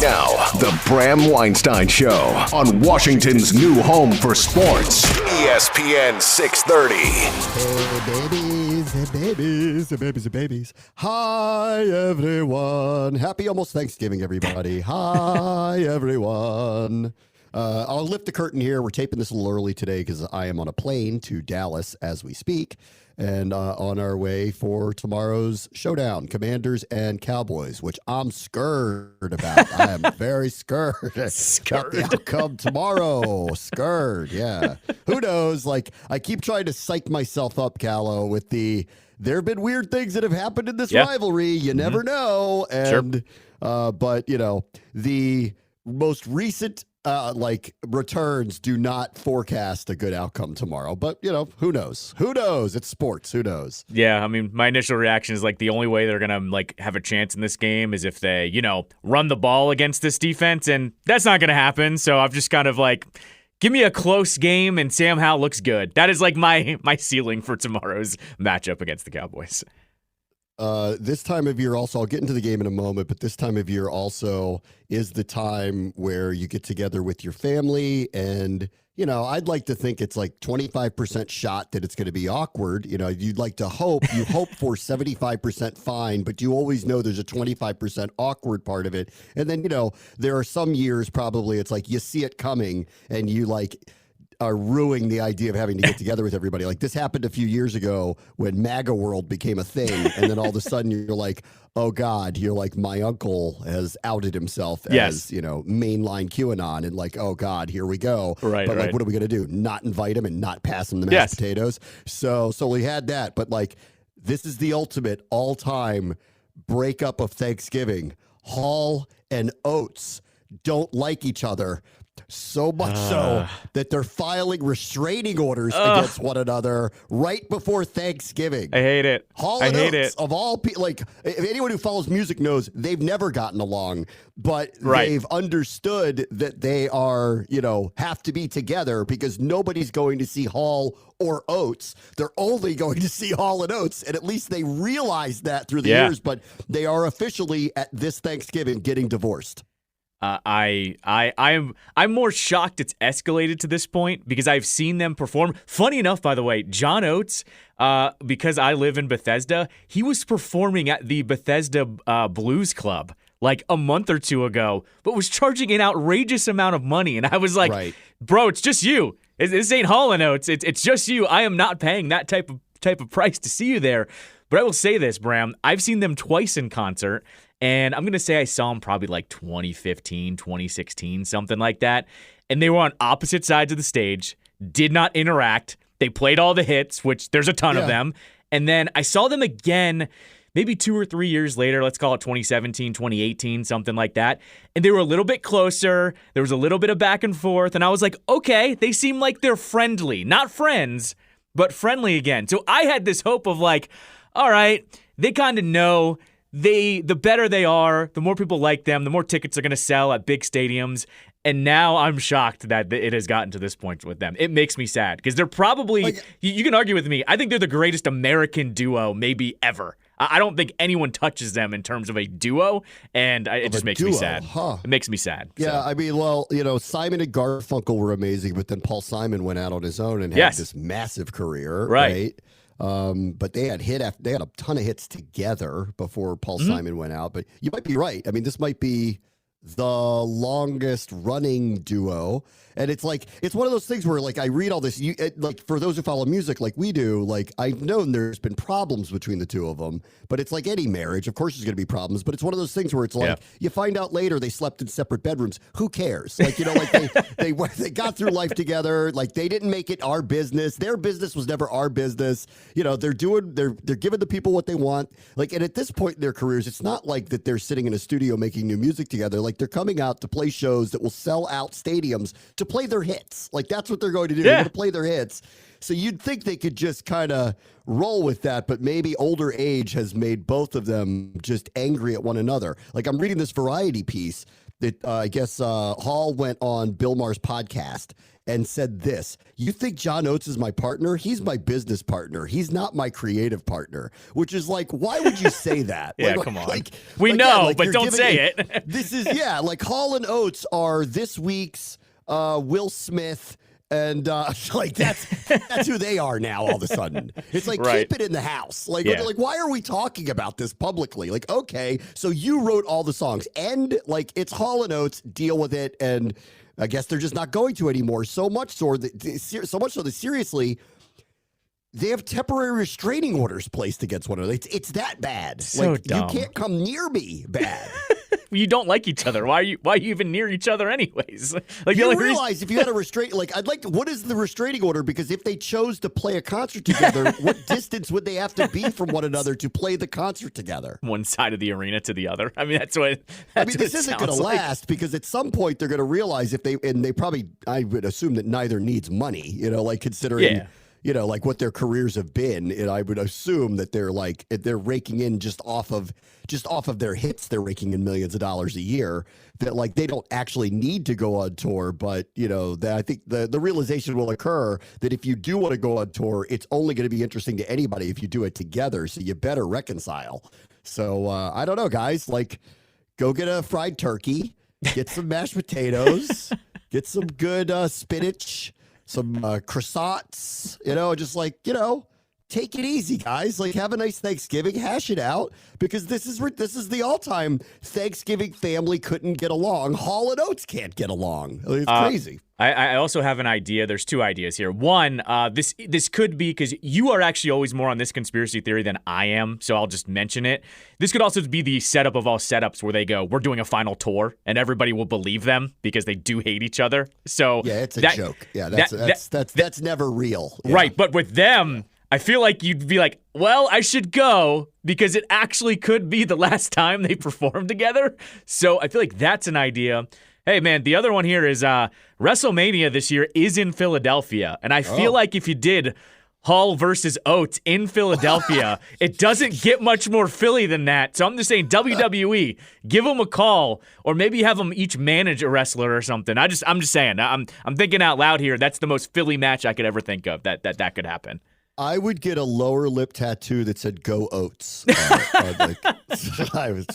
Now, the Bram Weinstein Show on Washington's new home for sports, ESPN 630. Hey, babies. Hi, everyone. Happy almost Thanksgiving, everybody. Hi, everyone. I'll lift the curtain here. We're taping this a little early today because I am on a plane to Dallas as we speak. And on our way for tomorrow's showdown, Commanders and Cowboys, which I'm scared about. I am very scared about the outcome tomorrow. Scared, yeah. Who knows? Like, I keep trying to psych myself up, Callow, with there have been weird things that have happened in this rivalry. You never know. And, but, you know, the most recent returns do not forecast a good outcome tomorrow. But, you know, who knows? Who knows? It's sports. Who knows? Yeah, I mean, my initial reaction is like the only way they're going to have a chance in this game is if they, run the ball against this defense, and that's not going to happen. So I've just kind of give me a close game and Sam Howell looks good. That is my ceiling for tomorrow's matchup against the Cowboys. This time of year also, I'll get into the game in a moment, but this time of year also is the time where you get together with your family and, I'd like to think it's 25% shot that it's going to be awkward. You'd like to hope, you hope for 75% fine, but you always know there's a 25% awkward part of it. And then, there are some years probably it's you see it coming and you are ruining the idea of having to get together with everybody. This happened a few years ago when MAGA world became a thing. And then all of a sudden you're like, oh God, you're my uncle has outed himself as, mainline QAnon and oh God, here we go. Right. But what are we going to do? Not invite him and not pass him the mashed potatoes. So we had that, but this is the ultimate all time breakup of Thanksgiving. Hall and Oates don't like each other. So much so that they're filing restraining orders against one another right before Thanksgiving. I hate it. Hall and Oates, of all people, if anyone who follows music knows, they've never gotten along, but they've understood that they are, have to be together because nobody's going to see Hall or Oates. They're only going to see Hall and Oates, and at least they realize that through the years, but they are officially at this Thanksgiving getting divorced. I'm more shocked it's escalated to this point because I've seen them perform. Funny enough, by the way, John Oates, because I live in Bethesda, he was performing at the Bethesda Blues Club a month or two ago, but was charging an outrageous amount of money. And I was like, bro, it's just you. This ain't Hall and Oates. It's just you. I am not paying that type of price to see you there. But I will say this, Bram, I've seen them twice in concert. And I'm going to say I saw them probably 2015, 2016, something like that. And they were on opposite sides of the stage, did not interact. They played all the hits, which there's a ton of them. And then I saw them again maybe 2 or 3 years later, let's call it 2017, 2018, something like that. And they were a little bit closer. There was a little bit of back and forth. And I was like, okay, they seem like they're friendly. Not friends, but friendly again. So I had this hope of all right, they kind of know. The better they are, the more people like them, the more tickets are going to sell at big stadiums. And now I'm shocked that it has gotten to this point with them. It makes me sad because they're probably, you can argue with me, I think they're the greatest American duo maybe ever. I don't think anyone touches them in terms of a duo, and it just makes me sad. It makes me sad. Yeah, so. I mean, Simon and Garfunkel were amazing, but then Paul Simon went out on his own and had this massive career, right? But they had a ton of hits together before Paul Simon went out. But you might be right. I mean, this might be the longest running duo. And it's one of those things where I read all this, for those who follow music like we do, I've known there's been problems between the two of them, but it's like any marriage. Of course there's going to be problems, but it's one of those things where it's you find out later they slept in separate bedrooms. Who cares? They got through life together. They didn't make it our business. Their business was never our business. They're giving the people what they want. And at this point in their careers, it's not that they're sitting in a studio making new music together. They're coming out to play shows that will sell out stadiums to play their hits. That's what they're going to do. They're going to play their hits. So you'd think they could just kind of roll with that, but maybe older age has made both of them just angry at one another. I'm reading this Variety piece, that I guess Hall went on Bill Maher's podcast and said this: "You think John Oates is my partner? He's my business partner. He's not my creative partner." Which is like, why would you say that? Yeah, come on. We know, but don't say it. This is, like Hall and Oates are this week's Will Smith. And like that's who they are now. All of a sudden, it's like, keep it in the house. Like, like, why are we talking about this publicly? Like, okay, so you wrote all the songs, and like it's Hall and Oates. Deal with it, and I guess they're just not going to anymore. So much so that seriously, they have temporary restraining orders placed against one another. It's that bad. So like, dumb. You can't come near me. Bad. You don't like each other. Why are you even near each other anyways? Like, you realize if you had a restraint, like what is the restraining order? Because if they chose to play a concert together, what distance would they have to be from one another to play the concert together? One side of the arena to the other. I mean, this isn't going to last, because at some point they're going to realize I would assume that neither needs money, like considering. Yeah. Like what their careers have been, and I would assume that they're raking in just off of their hits, they're raking in millions of dollars a year. That like they don't actually need to go on tour, but that I think the realization will occur that if you do want to go on tour, it's only going to be interesting to anybody if you do it together. So you better reconcile. So I don't know, guys. Like, go get a fried turkey, get some mashed potatoes, get some good spinach. Some croissants, just like, take it easy, guys. Like, have a nice Thanksgiving, hash it out, because this is the all-time Thanksgiving family couldn't get along. Hall and Oates can't get along. It's crazy. I also have an idea. There's two ideas here. One, this could be, because you are actually always more on this conspiracy theory than I am, so I'll just mention it. This could also be the setup of all setups where they go, we're doing a final tour, and everybody will believe them because they do hate each other. So yeah, it's a joke. Yeah, that's never real. Yeah. Right, but with them, I feel like you'd be like, well, I should go because it actually could be the last time they perform together. So I feel like that's an idea. Hey, man, the other one here is WrestleMania this year is in Philadelphia. And I feel like if you did Hall versus Oates in Philadelphia, it doesn't get much more Philly than that. So I'm just saying, WWE, give them a call, or maybe have them each manage a wrestler or something. I'm just saying, I'm thinking out loud here. That's the most Philly match I could ever think of that could happen. I would get a lower lip tattoo that said "Go Oates." That's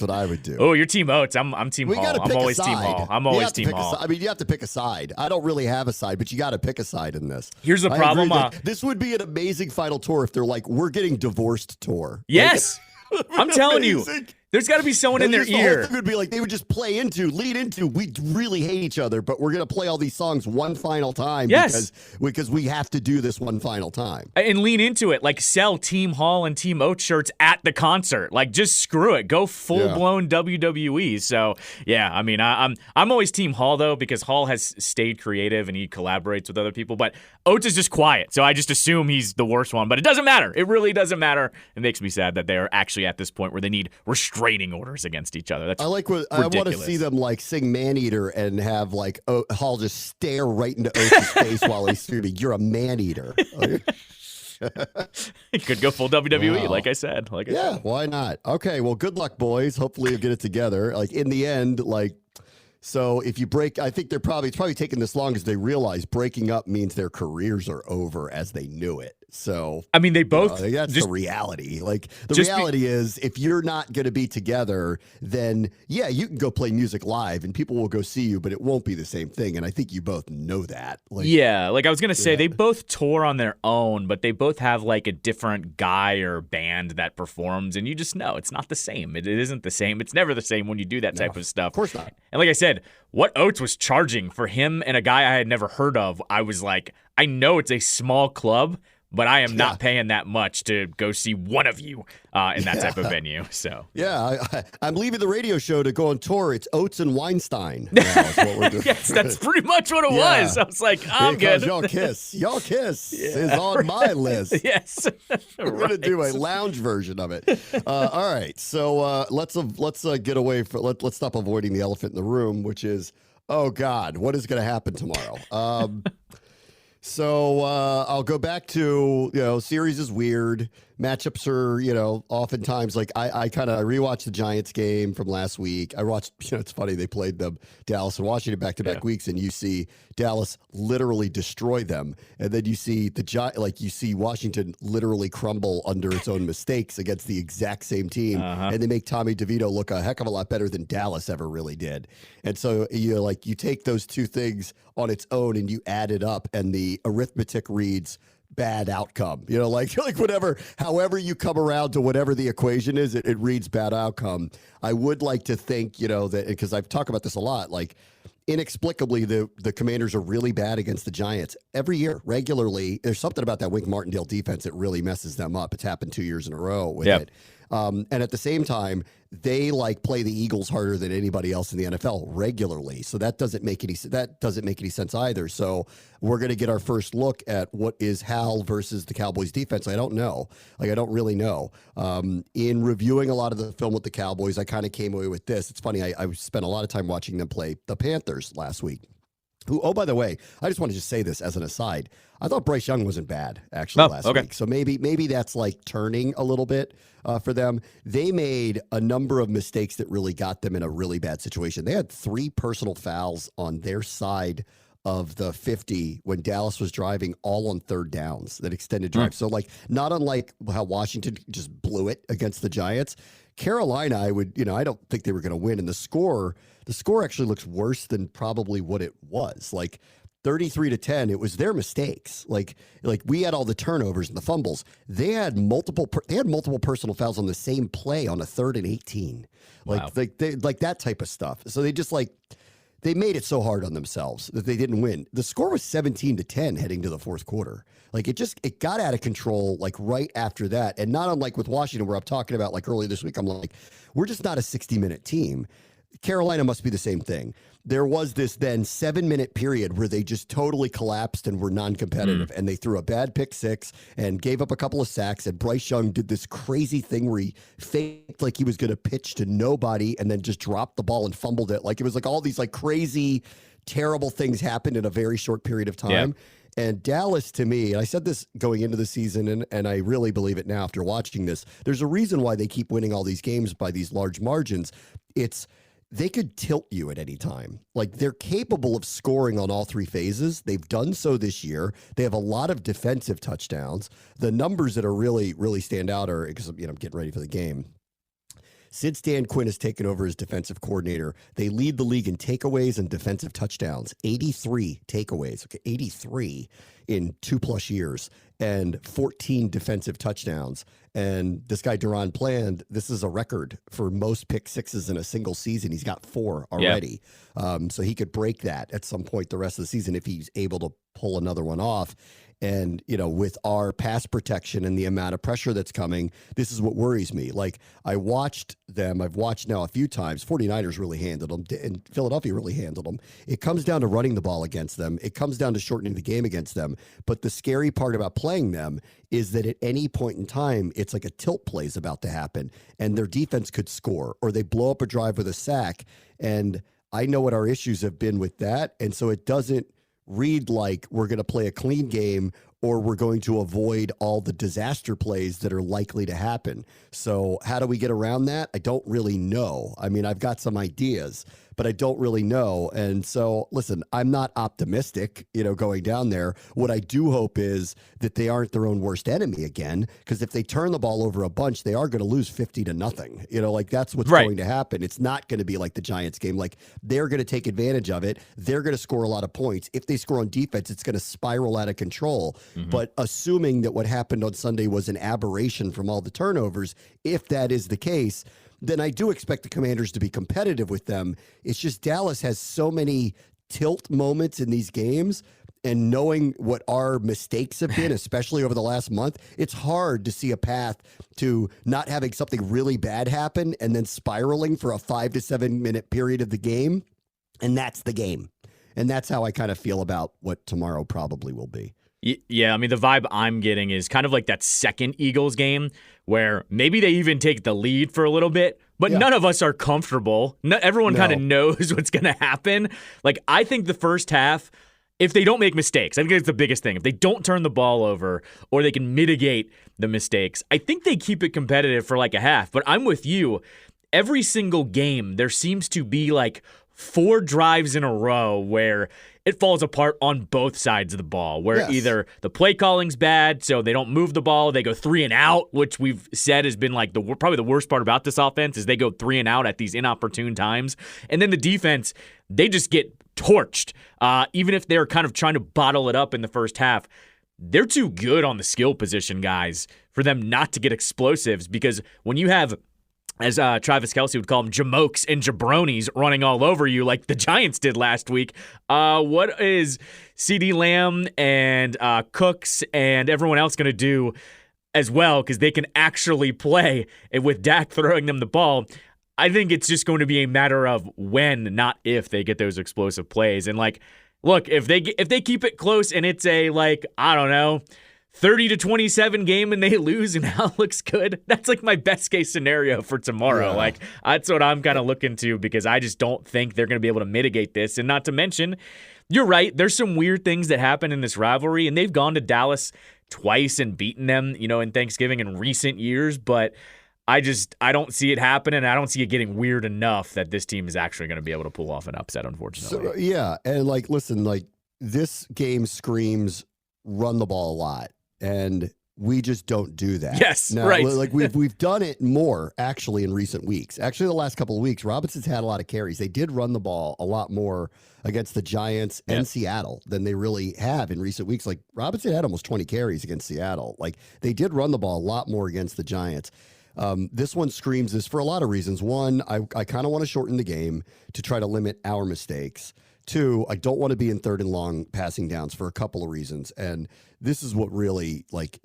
what I would do. Oh, you're Team Oates. I'm Team Hall. I'm always Team Hall. I'm always Team Hall. You have to pick a side. I don't really have a side, but you got to pick a side in this. Here's the problem. This would be an amazing final tour if they're like, we're getting divorced tour. Yes. I'm telling you. There's got to be someone in their ear. The whole thing would be like, they would just lead into, we really hate each other, but we're going to play all these songs one final time. Yes. Because we have to do this one final time. And lean into it. Like, sell Team Hall and Team Oates shirts at the concert. Like, just screw it. Go full-blown WWE. So, yeah, I mean, I'm always Team Hall, though, because Hall has stayed creative and he collaborates with other people. But Oates is just quiet, so I just assume he's the worst one. But it doesn't matter. It really doesn't matter. It makes me sad that they are actually at this point where they need restraining orders against each other. That's ridiculous. I want to see them like sing Man-Eater and have like Hall just stare right into Oates' face while he's screaming, "You're a man-eater." It could go full WWE, like I said. Why not? Okay, well, good luck, boys. Hopefully you'll get it together. Like, in the end, like, so if you break, I think it's probably taking this long because they realize breaking up means their careers are over as they knew it. So, I mean, they both. That's the reality. Like, the reality is, if you're not going to be together, then you can go play music live and people will go see you, but it won't be the same thing. And I think you both know that. Like, like I was going to say, they both tour on their own, but they both have like a different guy or band that performs, and you just know it's not the same. It isn't the same. It's never the same when you do that type of stuff. Of course not. And like I said, what Oates was charging for him and a guy I had never heard of, I was like, I know it's a small club, but I am not paying that much to go see one of you in that type of venue. So I'm leaving the radio show to go on tour. It's Oates and Weinstein. Now is what we're doing. Yes, that's pretty much what it was. I was like, I'm good. Y'all Kiss is on my list. Yes, we're gonna do a lounge version of it. All right, so let's get away from. Let's stop avoiding the elephant in the room, which is, oh God, what is going to happen tomorrow? So I'll go back to, series is weird. matchups are, oftentimes like I rewatched the Giants game from last week. I watched, it's funny, they played them, Dallas and Washington back-to-back weeks, and you see Dallas literally destroy them. And then you see you see Washington literally crumble under its own mistakes against the exact same team. And they make Tommy DeVito look a heck of a lot better than Dallas ever really did. And so you take those two things on its own and you add it up, and the arithmetic reads bad outcome, like whatever, however you come around to whatever the equation is, it reads bad outcome. I would like to think, that because I've talked about this a lot, like inexplicably, the Commanders are really bad against the Giants every year, regularly. There's something about that Wink Martindale defense that really messes them up. It's happened 2 years in a row with it. And at the same time, they play the Eagles harder than anybody else in the NFL regularly. So that doesn't make any sense either. So we're going to get our first look at what is Hal versus the Cowboys defense. I don't know. I don't really know. In reviewing a lot of the film with the Cowboys, I kind of came away with this. It's funny. I spent a lot of time watching them play the Panthers last week. Who, oh, by the way, I just want to just say this as an aside. I thought Bryce Young wasn't bad, actually, last week. So maybe that's turning a little bit for them. They made a number of mistakes that really got them in a really bad situation. They had 3 personal fouls on their side of the 50 when Dallas was driving, all on third downs, that extended drive. So not unlike how Washington just blew it against the Giants, Carolina, I don't think they were going to win. And the score actually looks worse than probably what it was. 33-10, it was their mistakes. We had all the turnovers and the fumbles. They had multiple personal fouls on the same play on a 3rd and 18. That type of stuff. So they just they made it so hard on themselves that they didn't win. The score was 17-10 heading to the fourth quarter. It got out of control right after that. And not unlike with Washington, where I'm talking about earlier this week, I'm we're just not a 60-minute team. Carolina must be the same thing. There was this then 7-minute period where they just totally collapsed and were non-competitive. And they threw a bad pick 6 and gave up a couple of sacks. And Bryce Young did this crazy thing where he faked like he was going to pitch to nobody and then just dropped the ball and fumbled it. It was all these crazy, terrible things happened in a very short period of time. Yeah. And Dallas, to me, and I said this going into the season, and I really believe it now after watching this, there's a reason why they keep winning all these games by these large margins. They could tilt you at any time. They're capable of scoring on all 3 phases. They've done so this year. They have a lot of defensive touchdowns. The numbers that are really, really stand out are, because I'm getting ready for the game. Since Dan Quinn has taken over as defensive coordinator, they lead the league in takeaways and defensive touchdowns. 83 takeaways, 83 in 2+ years, and 14 defensive touchdowns. And this guy, Duron Bland, this is a record for most pick 6s in a single season. He's got 4 already. So he could break that at some point the rest of the season if he's able to pull another one off. And, with our pass protection and the amount of pressure that's coming, this is what worries me. I've watched now a few times. 49ers really handled them, and Philadelphia really handled them. It comes down to running the ball against them. It comes down to shortening the game against them. But the scary part about playing them is that at any point in time, it's like a tilt play is about to happen, and their defense could score, or they blow up a drive with a sack. And I know what our issues have been with that. And so it doesn't read like we're going to play a clean game or we're going to avoid all the disaster plays that are likely to happen. So how do we get around that? I don't really know. I've got some ideas, but I don't really know. And so, listen, I'm not optimistic, going down there. What I do hope is that they aren't their own worst enemy again, because if they turn the ball over a bunch, they are going to lose 50-0. That's what's going to happen. It's not going to be like the Giants game. They're going to take advantage of it. They're going to score a lot of points. If they score on defense, it's going to spiral out of control. But assuming that what happened on Sunday was an aberration from all the turnovers, if that is the case, then I do expect the Commanders to be competitive with them. It's just Dallas has so many tilt moments in these games, and knowing what our mistakes have been, especially over the last month, it's hard to see a path to not having something really bad happen and then spiraling for a 5 to 7 minute period of the game. And that's the game. And that's how I kind of feel about what tomorrow probably will be. Yeah, the vibe I'm getting is kind of like that second Eagles game where maybe they even take the lead for a little bit, but none of us are comfortable. Everyone kind of knows what's going to happen. I think the first half, if they don't make mistakes, I think that's the biggest thing. If they don't turn the ball over or they can mitigate the mistakes, I think they keep it competitive for like a half. But I'm with you. Every single game, there seems to be like 4 drives in a row where it falls apart on both sides of the ball, where either the play calling's bad, so they don't move the ball, they go 3 and out, which we've said has been like probably the worst part about this offense is they go 3 and out at these inopportune times. And then the defense, they just get torched. Even if they're kind of trying to bottle it up in the first half, they're too good on the skill position, guys, for them not to get explosives, because when you have, as Travis Kelce would call them, jamokes and jabronis running all over you like the Giants did last week. What is CeeDee Lamb and Cooks and everyone else going to do as well, because they can actually play with Dak throwing them the ball? I think it's just going to be a matter of when, not if, they get those explosive plays. And like, look, if they keep it close and it's a, like, I don't know, 30-27 game and they lose and Hal looks good, that's like my best case scenario for tomorrow. Like, that's what I'm kind of looking to, because I just don't think they're going to be able to mitigate this. And not to mention, you're right, there's some weird things that happen in this rivalry, and they've gone to Dallas twice and beaten them, in Thanksgiving in recent years, but I don't see it happening. I don't see it getting weird enough that this team is actually going to be able to pull off an upset, unfortunately. So, yeah, and like, listen, like, this game screams run the ball a lot, and we just don't do that. Yes, now, right. Like, we've done it more, actually, in recent weeks. Actually, the last couple of weeks, Robinson's had a lot of carries. They did run the ball a lot more against the Giants and Seattle than they really have in recent weeks. Like, Robinson had almost 20 carries against Seattle. Like, they did run the ball a lot more against the Giants. This one screams this for a lot of reasons. One, I kind of want to shorten the game to try to limit our mistakes. Two, I don't want to be in 3rd and long passing downs for a couple of reasons. And this is what really, like,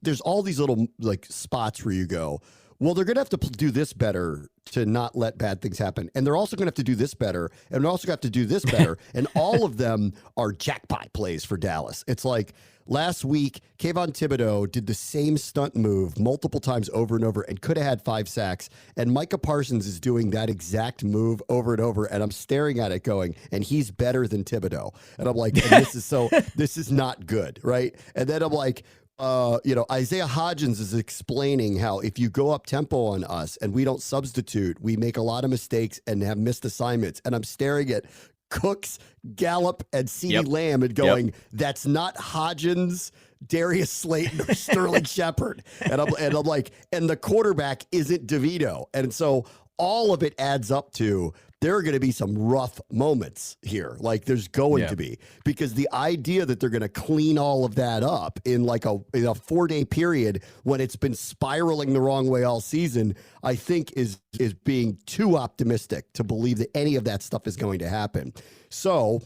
there's all these little, like, spots where you go, well, they're going to have to do this better to not let bad things happen. And they're also going to have to do this better. And they're also going to have to do this better. And all of them are jackpot plays for Dallas. It's like, last week, Kayvon Thibodeau did the same stunt move multiple times over and over and could have had 5 sacks. And Micah Parsons is doing that exact move over and over. And I'm staring at it going, and he's better than Thibodeau. And I'm like, this is not good, right? And then I'm like, Isaiah Hodgins is explaining how if you go up tempo on us and we don't substitute, we make a lot of mistakes and have missed assignments. And I'm staring at Cooks, Gallup, and CeeDee Lamb and going, that's not Hodgins, Darius Slayton, or Sterling Shepard. And I'm like, and the quarterback isn't DeVito. And so all of it adds up to there are going to be some rough moments here. Like, there's going to be, because the idea that they're going to clean all of that up in like in a 4-day period when it's been spiraling the wrong way all season, I think is being too optimistic to believe that any of that stuff is going to happen. So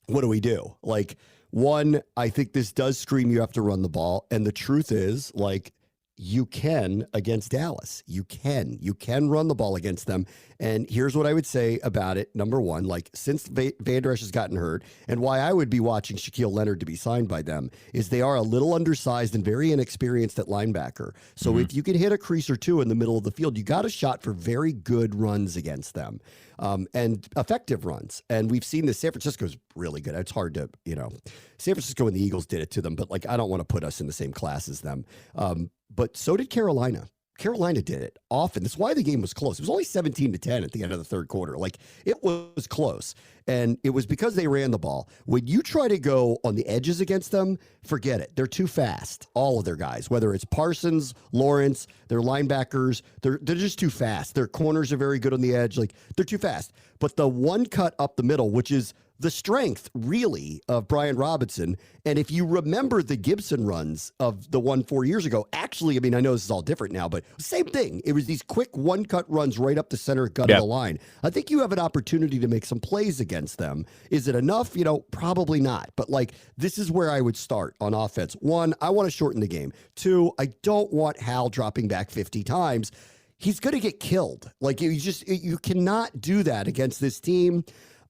what do we do? Like, one, I think this does scream you have to run the ball. And the truth is, like, you can against Dallas. You can run the ball against them. And here's what I would say about it. Number one, like, since Van Der Esch has gotten hurt, and why I would be watching Shaquille Leonard to be signed by them, is they are a little undersized and very inexperienced at linebacker. So if you can hit a crease or two in the middle of the field, you got a shot for very good runs against them. And effective runs. And we've seen this. San Francisco's really good. It's hard to, San Francisco and the Eagles did it to them, but like, I don't want to put us in the same class as them. But so did Carolina. Carolina did it often. That's why the game was close. It was only 17-10 at the end of the third quarter. Like, it was close. And it was because they ran the ball. When you try to go on the edges against them, forget it. They're too fast. All of their guys, whether it's Parsons, Lawrence, their linebackers, they're just too fast. Their corners are very good on the edge. Like, they're too fast. But the one cut up the middle, which is the strength, really, of Brian Robinson. And if you remember the Gibson runs of the one 4 years ago, actually, I mean, I know this is all different now, but same thing. It was these quick one-cut runs right up the center gut of the line. I think you have an opportunity to make some plays against them. Is it enough? Probably not. But, like, this is where I would start on offense. One, I want to shorten the game. Two, I don't want Hal dropping back 50 times. He's going to get killed. Like, you cannot do that against this team.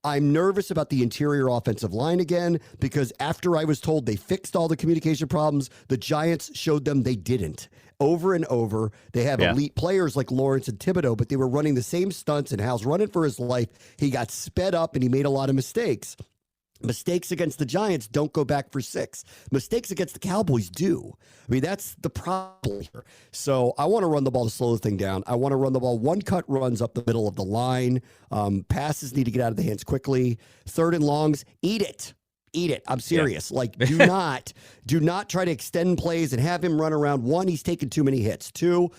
I'm nervous about the interior offensive line again, because after I was told they fixed all the communication problems, the Giants showed them they didn't. Over and over, they have elite players like Lawrence and Thibodeau, but they were running the same stunts, and Hal's running for his life. He got sped up, and he made a lot of mistakes. Mistakes against the Giants don't go back for 6. Mistakes against the Cowboys do. I mean, that's the problem here. So I want to run the ball to slow the thing down. I want to run the ball 1-cut runs up the middle of the line. Passes need to get out of the hands quickly. 3rd and longs, eat it. Eat it. I'm serious. Like, do not try to extend plays and have him run around. 1, he's taken too many hits. 2,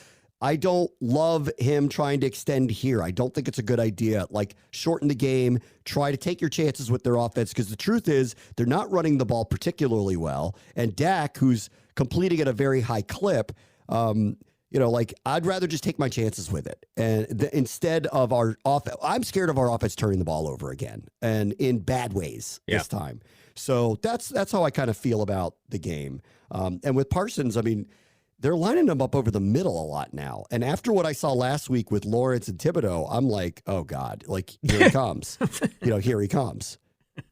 I don't love him trying to extend here. I don't think it's a good idea. Like, shorten the game. Try to take your chances with their offense, because the truth is they're not running the ball particularly well. And Dak, who's completing at a very high clip, I'd rather just take my chances with it. And instead of our offense, I'm scared of our offense turning the ball over again, and in bad ways this time. So that's how I kind of feel about the game. And with Parsons, I mean, they're lining them up over the middle a lot now. And after what I saw last week with Lawrence and Thibodeau, I'm like, oh, God, like, here he comes. Here he comes.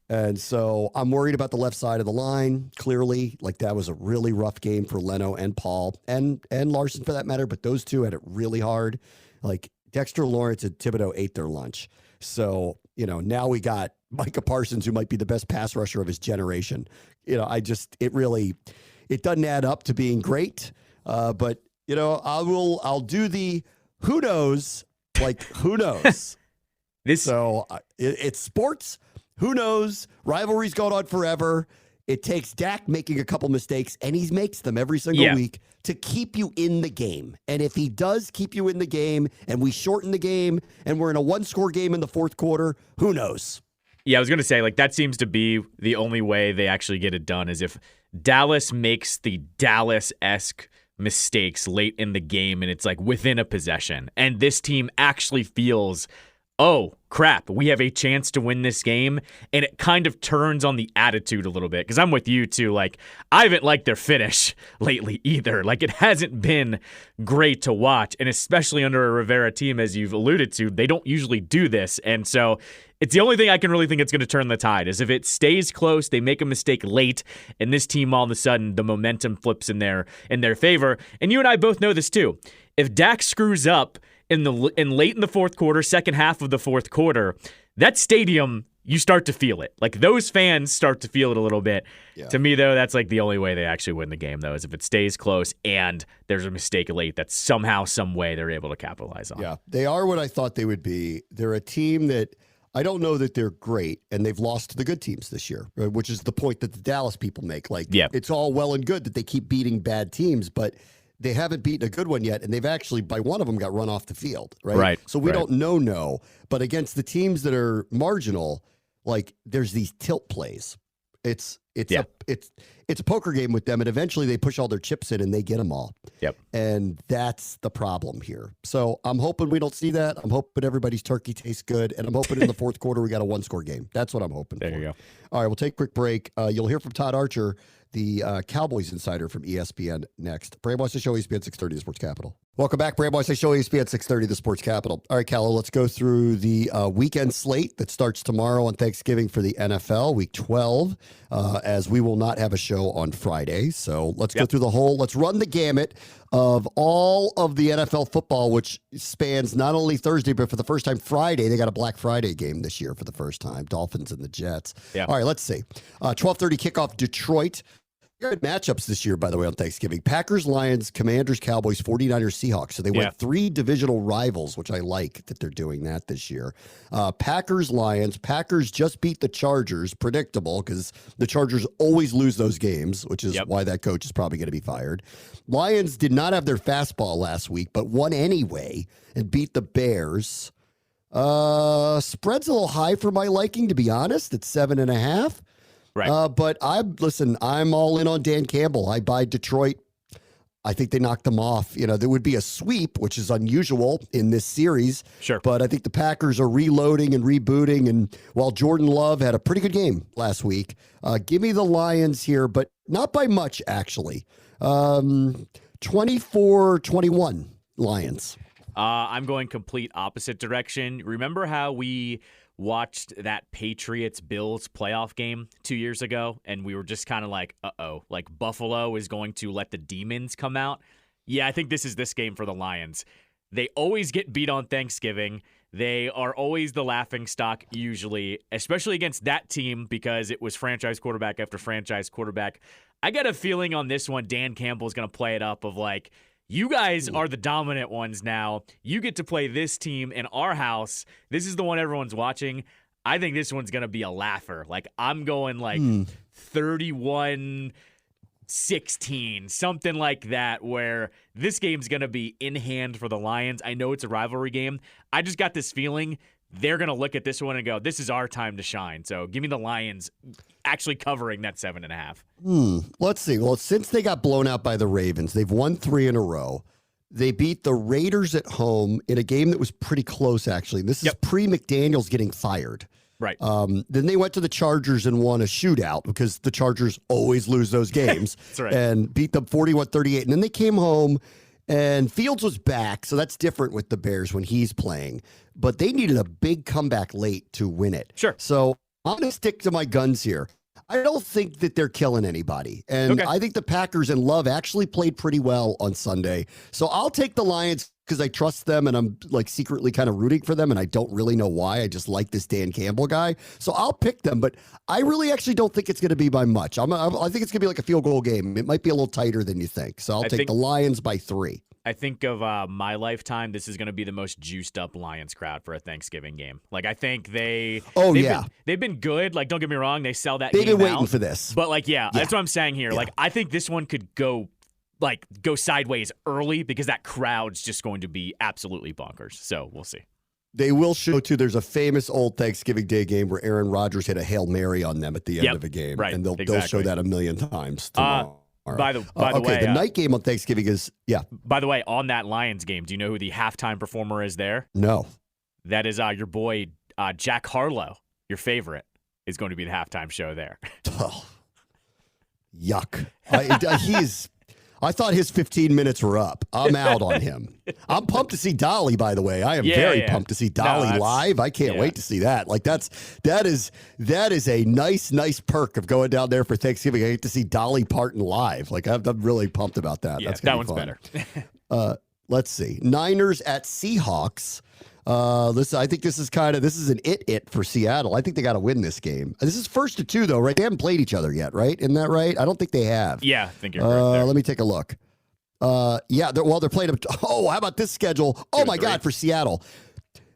And so I'm worried about the left side of the line, clearly. Like, that was a really rough game for Leno and Paul and Larson, for that matter. But those two had it really hard. Like, Dexter Lawrence and Thibodeau ate their lunch. So, now we got Micah Parsons, who might be the best pass rusher of his generation. It doesn't add up to being great. But I'll do the who knows, like, who knows. It's sports. Who knows? Rivalry's going on forever. It takes Dak making a couple mistakes, and he makes them every single week to keep you in the game. And if he does keep you in the game, and we shorten the game, and we're in a 1-score game in the 4th quarter, who knows? Yeah, I was going to say, like, that seems to be the only way they actually get it done, is if Dallas makes the Dallas-esque mistakes late in the game and it's like within a possession, and this team actually feels, oh crap, we have a chance to win this game, and it kind of turns on the attitude a little bit. Because I'm with you too, like, I haven't liked their finish lately either. Like, it hasn't been great to watch, and especially under a Rivera team, as you've alluded to, they don't usually do this. And so it's the only thing I can really think it's going to turn the tide, is if it stays close, they make a mistake late, and this team all of a sudden the momentum flips in their favor. And you and I both know this too. If Dak screws up in late in the 4th quarter, second half of the 4th quarter, that stadium, you start to feel it. Like, those fans start to feel it a little bit. Yeah. To me, though, that's like the only way they actually win the game, though, is if it stays close and there's a mistake late that somehow, some way they're able to capitalize on. Yeah, they are what I thought they would be. They're a team that I don't know that they're great, and they've lost to the good teams this year, which is the point that the Dallas people make. Like, It's all well and good that they keep beating bad teams, but they haven't beaten a good one yet, and they've actually, by one of them, got run off the field, right? So we don't know. But against the teams that are marginal, like, there's these tilt plays. It's a poker game with them, and eventually they push all their chips in and they get them all. Yep. And that's the problem here. So I'm hoping we don't see that. I'm hoping everybody's turkey tastes good, and I'm hoping in the 4th quarter we got a 1-score game. That's what I'm hoping for. There you go. All right, we'll take a quick break. You'll hear from Todd Archer, the Cowboys insider from ESPN, next. Bram Mosley Show, ESPN 630, the Sports Capital. Welcome back, Bram Mosley Show, ESPN 630, the Sports Capital. All right, Callow, let's go through the weekend slate that starts tomorrow on Thanksgiving for the NFL, Week 12, as we will not have a show on Friday. So let's go through let's run the gamut of all of the NFL football, which spans not only Thursday, but for the first time Friday. They got a Black Friday game this year for the first time, Dolphins and the Jets. Yeah. All right, let's see. 12:30 kickoff, Detroit. Good matchups this year, by the way, on Thanksgiving. Packers, Lions, Commanders, Cowboys, 49ers, Seahawks. So they went 3 divisional rivals, which I like that they're doing that this year. Packers, Lions. Packers just beat the Chargers. Predictable, because the Chargers always lose those games, which is why that coach is probably going to be fired. Lions did not have their fastball last week, but won anyway and beat the Bears. Spread's a little high for my liking, to be honest. It's 7.5. Right. But I'm all in on Dan Campbell. I buy Detroit. I think they knocked them off. There would be a sweep, which is unusual in this series. Sure. But I think the Packers are reloading and rebooting. And while Jordan Love had a pretty good game last week, give me the Lions here, but not by much, actually. 24-21 Lions. I'm going complete opposite direction. Remember how we watched that Patriots-Bills playoff game 2 years ago, and we were just kind of like, uh-oh, like Buffalo is going to let the demons come out? Yeah, I think this is this game for the Lions. They always get beat on Thanksgiving. They are always the laughingstock, usually, especially against that team because it was franchise quarterback after franchise quarterback. I got a feeling on this one, Dan Campbell's going to play it up of like, you guys are the dominant ones now. You get to play this team in our house. This is the one everyone's watching. I think this one's going to be a laugher. Like, I'm going like 31-16, something like that, where this game's going to be in hand for the Lions. I know it's a rivalry game. I just got this feeling they're going to look at this one and go, this is our time to shine. So give me the Lions actually covering that 7.5. Let's see. Well, since they got blown out by the Ravens, they've won 3 in a row. They beat the Raiders at home in a game that was pretty close, actually. This is pre-McDaniels getting fired. Right. Then they went to the Chargers and won a shootout because the Chargers always lose those games. That's right. And beat them 41-38. And then they came home and Fields was back. So that's different with the Bears when he's playing. But they needed a big comeback late to win it. Sure. So I'm going to stick to my guns here. I don't think that they're killing anybody. And I think the Packers and Love actually played pretty well on Sunday. So I'll take the Lions because I trust them and I'm like secretly kind of rooting for them. And I don't really know why. I just like this Dan Campbell guy. So I'll pick them. But I really actually don't think it's going to be by much. I think it's going to be like a field goal game. It might be a little tighter than you think. So I'll take the Lions by 3. I think of my lifetime, this is going to be the most juiced up Lions crowd for a Thanksgiving game. Like, I think they've been good. Like, don't get me wrong, they sell that game out. They've been waiting for this. But like, that's what I'm saying here. Yeah. Like, I think this one could go sideways early because that crowd's just going to be absolutely bonkers. So we'll see. They will show, too, there's a famous old Thanksgiving Day game where Aaron Rodgers hit a Hail Mary on them at the end of a game. Right, and they'll show that a million times tomorrow. By the way, the night game on Thanksgiving is, By the way, on that Lions game, do you know who the halftime performer is there? No. That is your boy, Jack Harlow, your favorite, is going to be the halftime show there. Oh, yuck. I thought his 15 minutes were up. I'm out on him. I'm pumped to see Dolly, by the way. I am very pumped to see Dolly live. I can't wait to see that. Like that is a nice perk of going down there for Thanksgiving. I get to see Dolly Parton live. Like I'm really pumped about that. Yeah, that one's better. Let's see. Niners at Seahawks. Listen, I think this is an it for Seattle. I think they got to win this game. This is 1-2 though, right? They haven't played each other yet, right? Isn't that right? I don't think they have. Yeah, I think you're right there. Let me take a look. They're playing. Oh, how about this schedule? Oh my God, for Seattle.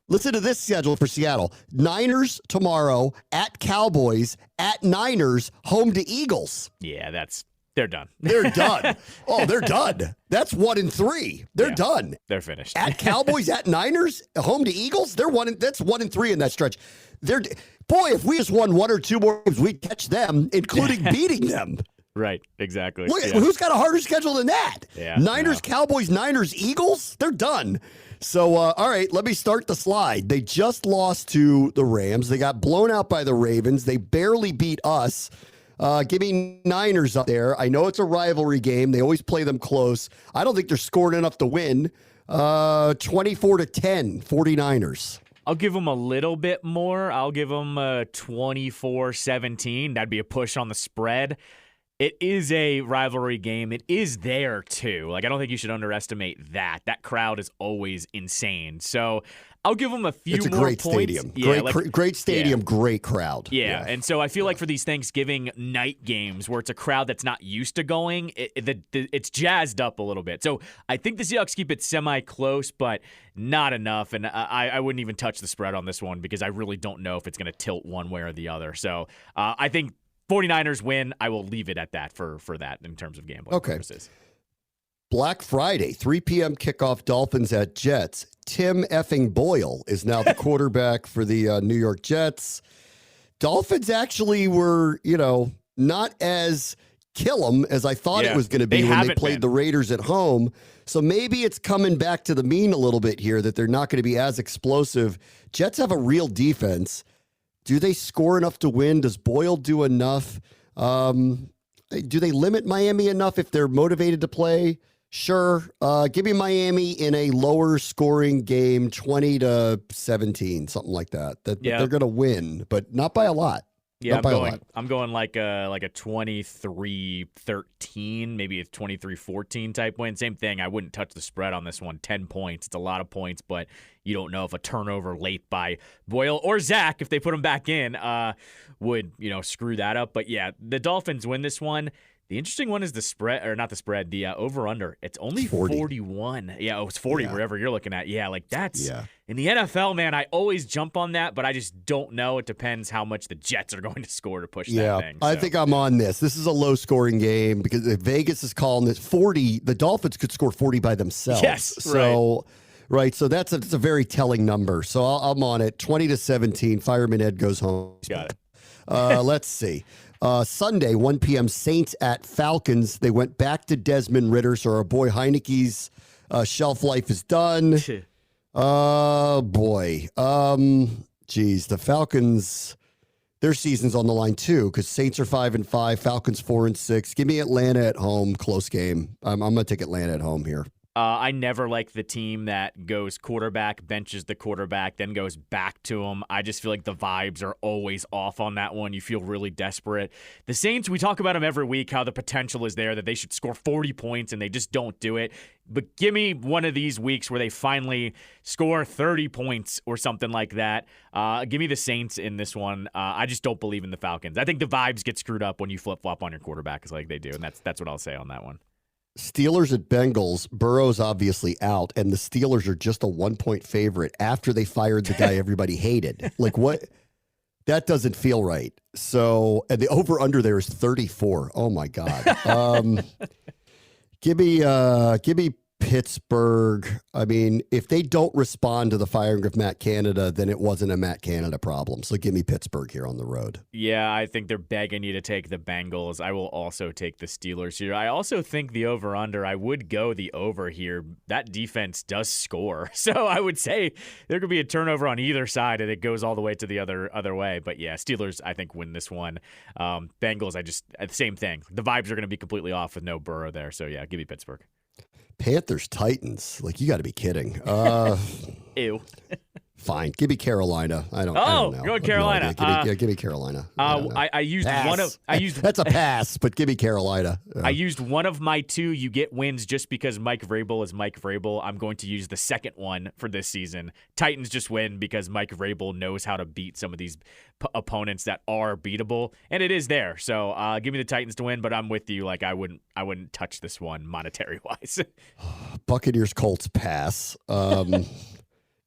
Listen to this schedule for Seattle. Niners tomorrow, at Cowboys, at Niners, home to Eagles. Yeah, they're done. They're done. Oh, they're done. That's 1-3. They're done. They're finished. At Cowboys, at Niners, home to Eagles. That's 1-3 in that stretch. If we just won 1 or 2 more games, we'd catch them, including beating them. Right, exactly. Look, who's got a harder schedule than that? Yeah, Niners, Cowboys, Niners, Eagles. They're done. So, all right, let me start the slide. They just lost to the Rams. They got blown out by the Ravens. They barely beat us. Give me Niners up there. I know it's a rivalry game. They always play them close. I don't think they're scoring enough to win. 24-10, 49ers. I'll give them a little bit more. I'll give them 24-17. That'd be a push on the spread. It is a rivalry game. It is there, too. Like, I don't think you should underestimate that. That crowd is always insane. So I'll give them a few more points. It's a great stadium. Great stadium, great crowd. Yeah, and so I feel like for these Thanksgiving night games where it's a crowd that's not used to going, it's jazzed up a little bit. So I think the Seahawks keep it semi-close, but not enough. And I wouldn't even touch the spread on this one because I really don't know if it's going to tilt one way or the other. So I think 49ers win. I will leave it at that for that in terms of gambling purposes. Black Friday, 3 p.m. kickoff, Dolphins at Jets. Tim effing Boyle is now the quarterback for the New York Jets. Dolphins actually were, not as kill 'em as I thought it was going to be when they played the Raiders at home. So maybe it's coming back to the mean a little bit here that they're not going to be as explosive. Jets have a real defense. Do they score enough to win? Does Boyle do enough? Do they limit Miami enough if they're motivated to play? Sure. Give me Miami in a lower scoring game, 20-17, something like that. They're going to win, but not by a lot. Yeah, I'm going like a 23-13, maybe a 23-14 type win. Same thing. I wouldn't touch the spread on this one. 10 points. It's a lot of points, but you don't know if a turnover late by Boyle or Zach, if they put him back in, would screw that up. But yeah, the Dolphins win this one. The interesting one is the spread, or not the spread, the over-under. It's only 41. Yeah, it's 40 wherever you're looking at. Yeah, like that's in the NFL, man, I always jump on that, but I just don't know. It depends how much the Jets are going to score to push that thing. I think I'm on this. This is a low-scoring game because if Vegas is calling this 40, the Dolphins could score 40 by themselves. Yes, right. So that's a very telling number. So I'm on it. 20-17. Fireman Ed goes home. Got it. Let's see. Sunday, 1 p.m., Saints at Falcons. They went back to Desmond Ridder, so our boy Heineke's shelf life is done. Oh, boy. Geez, the Falcons, their season's on the line, too, because Saints are 5-5, Falcons 4-6. Give me Atlanta at home, close game. I'm going to take Atlanta at home here. I never like the team that goes quarterback, benches the quarterback, then goes back to him. I just feel like the vibes are always off on that one. You feel really desperate. The Saints, we talk about them every week, how the potential is there, that they should score 40 points, and they just don't do it. But give me one of these weeks where they finally score 30 points or something like that. Give me the Saints in this one. I just don't believe in the Falcons. I think the vibes get screwed up when you flip-flop on your quarterback, like they do, and that's what I'll say on that one. Steelers at Bengals. Burrow's obviously out, and the Steelers are just a 1-point favorite after they fired the guy everybody hated. Like, what? That doesn't feel right. So, and the over-under there is 34. Oh, my God. Give me Pittsburgh. I mean, if they don't respond to the firing of Matt Canada, then it wasn't a Matt Canada problem. So give me Pittsburgh here on the road. Yeah, I think they're begging you to take the Bengals. I will also take the Steelers here. I also think the over-under, I would go the over here. That defense does score. So I would say there could be a turnover on either side, and it goes all the way to the other way. But yeah, Steelers, I think, win this one. Bengals, same thing. The vibes are going to be completely off with no Burrow there. So yeah, give me Pittsburgh. Panthers, Titans. Like, you got to be kidding. Ew. Fine. Give me Carolina. I don't know. Go Carolina. Give me Carolina. I used pass. one of. I used that's a pass, but give me Carolina. I used one of my two. You get wins just because Mike Vrabel is Mike Vrabel. I'm going to use the second one for this season. Titans just win because Mike Vrabel knows how to beat some of these opponents that are beatable, and it is there. So give me the Titans to win. But I'm with you. Like, I wouldn't touch this one monetary wise. Buccaneers, Colts, pass.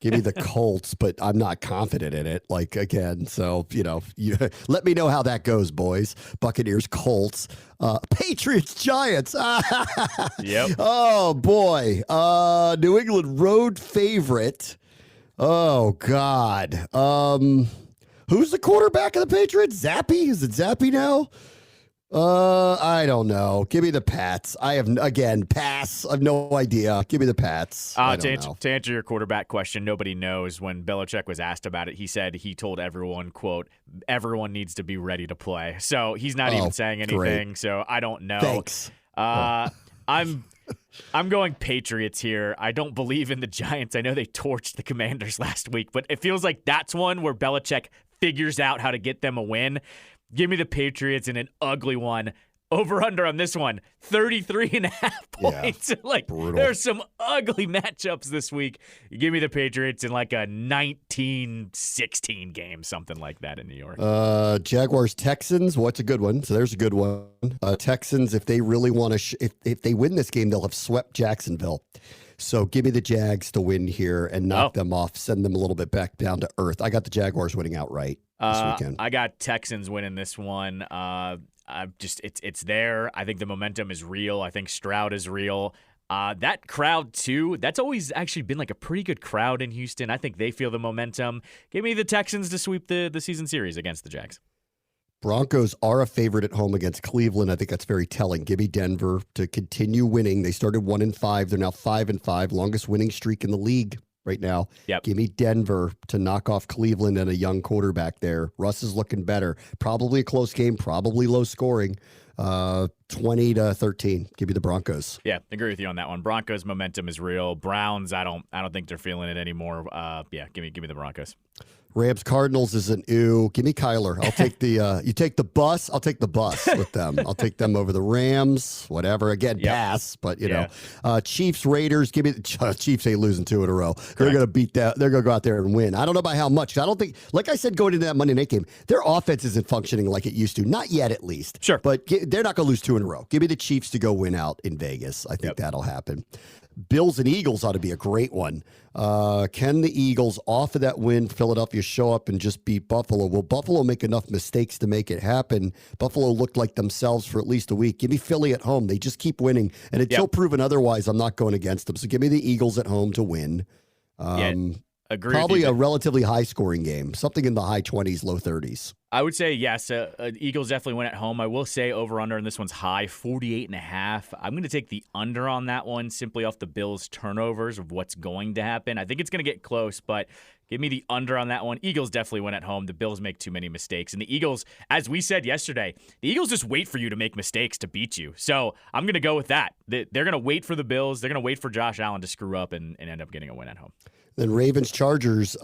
Give me the Colts, but I'm not confident in it. Like, again, so, let me know how that goes, boys. Buccaneers, Colts, Patriots, Giants. Yep. Oh, boy. New England road favorite. Oh, God. Who's the quarterback of the Patriots? Zappy? Is it Zappy now? I don't know. Give me the Pats. Pass. I have no idea. Give me the Pats. To answer your quarterback question, nobody knows. When Belichick was asked about it, he said he told everyone, quote, everyone needs to be ready to play. So he's not even saying anything. Great. So I don't know. Thanks. I'm going Patriots here. I don't believe in the Giants. I know they torched the Commanders last week, but it feels like that's one where Belichick figures out how to get them a win. Give me the Patriots in an ugly one. Over-under on this one, 33.5 points. Yeah, there's some ugly matchups this week. Give me the Patriots in like a 19-16 game, something like that in New York. Jaguars, Texans. What's a good one? So there's a good one. Texans, if they really want to, if they win this game, they'll have swept Jacksonville. So give me the Jags to win here and knock them off, send them a little bit back down to earth. I got the Jaguars winning outright this weekend. I got Texans winning this one. It's there. I think the momentum is real. I think Stroud is real. That crowd, too, that's always actually been like a pretty good crowd in Houston. I think they feel the momentum. Give me the Texans to sweep the season series against the Jags. Broncos are a favorite at home against Cleveland. I think that's very telling. Give me Denver to continue winning. They started 1-5. They're now 5-5, longest winning streak in the league right now. Yep. Give me Denver to knock off Cleveland and a young quarterback there. Russ is looking better. Probably a close game, probably low scoring. 20-13. Give me the Broncos. Yeah, agree with you on that one. Broncos momentum is real. Browns, I don't think they're feeling it anymore. Give me the Broncos. Rams Cardinals is an ew. Give me Kyler. I'll take the you take the bus. I'll take the bus with them. I'll take them over the Rams. Whatever. Again, pass. But you know, Chiefs Raiders. Give me the Chiefs. Ain't losing 2 in a row. Correct. They're gonna beat that. They're gonna go out there and win. I don't know by how much. I don't think. Like I said, going into that Monday night game, their offense isn't functioning like it used to. Not yet, at least. Sure. But they're not gonna lose 2 in a row. Give me the Chiefs to go win out in Vegas. I think that'll happen. Bills and Eagles ought to be a great one. Can the Eagles, off of that win, Philadelphia, show up and just beat Buffalo? Will Buffalo make enough mistakes to make it happen? Buffalo looked like themselves for at least a week. Give me Philly at home. They just keep winning. And until proven otherwise, I'm not going against them. So give me the Eagles at home to win. Agree. Probably a relatively high-scoring game, something in the high 20s, low 30s. I would say yes. Eagles definitely win at home. I will say over/under, and this one's high, 48.5. I'm going to take the under on that one simply off the Bills' turnovers of what's going to happen. I think it's going to get close, but give me the under on that one. Eagles definitely win at home. The Bills make too many mistakes. And the Eagles, as we said yesterday, the Eagles just wait for you to make mistakes to beat you. So I'm going to go with that. They're going to wait for the Bills. They're going to wait for Josh Allen to screw up and end up getting a win at home. Then Ravens Chargers.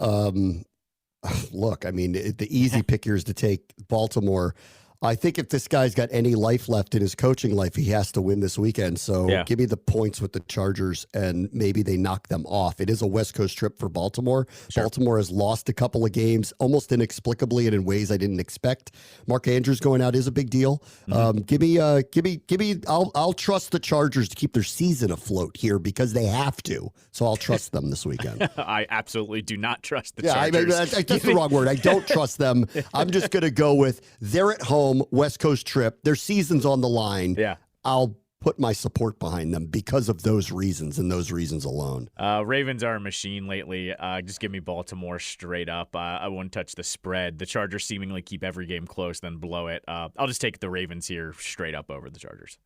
Look, I mean, the easy pick here is to take Baltimore. I think if this guy's got any life left in his coaching life, he has to win this weekend. So give me the points with the Chargers, and maybe they knock them off. It is a West Coast trip for Baltimore. Sure. Baltimore has lost a couple of games almost inexplicably and in ways I didn't expect. Mark Andrews going out is a big deal. Give me. I'll trust the Chargers to keep their season afloat here because they have to. So I'll trust them this weekend. I absolutely do not trust the Chargers. That's the wrong word. I don't trust them. I'm just going to go with they're at home. West Coast trip, their season's on the line. Yeah, I'll put my support behind them because of those reasons and those reasons alone. Ravens are a machine lately. Just give me Baltimore straight up. I wouldn't touch the spread. The Chargers seemingly keep every game close, then blow it. I'll just take the Ravens here straight up over the Chargers.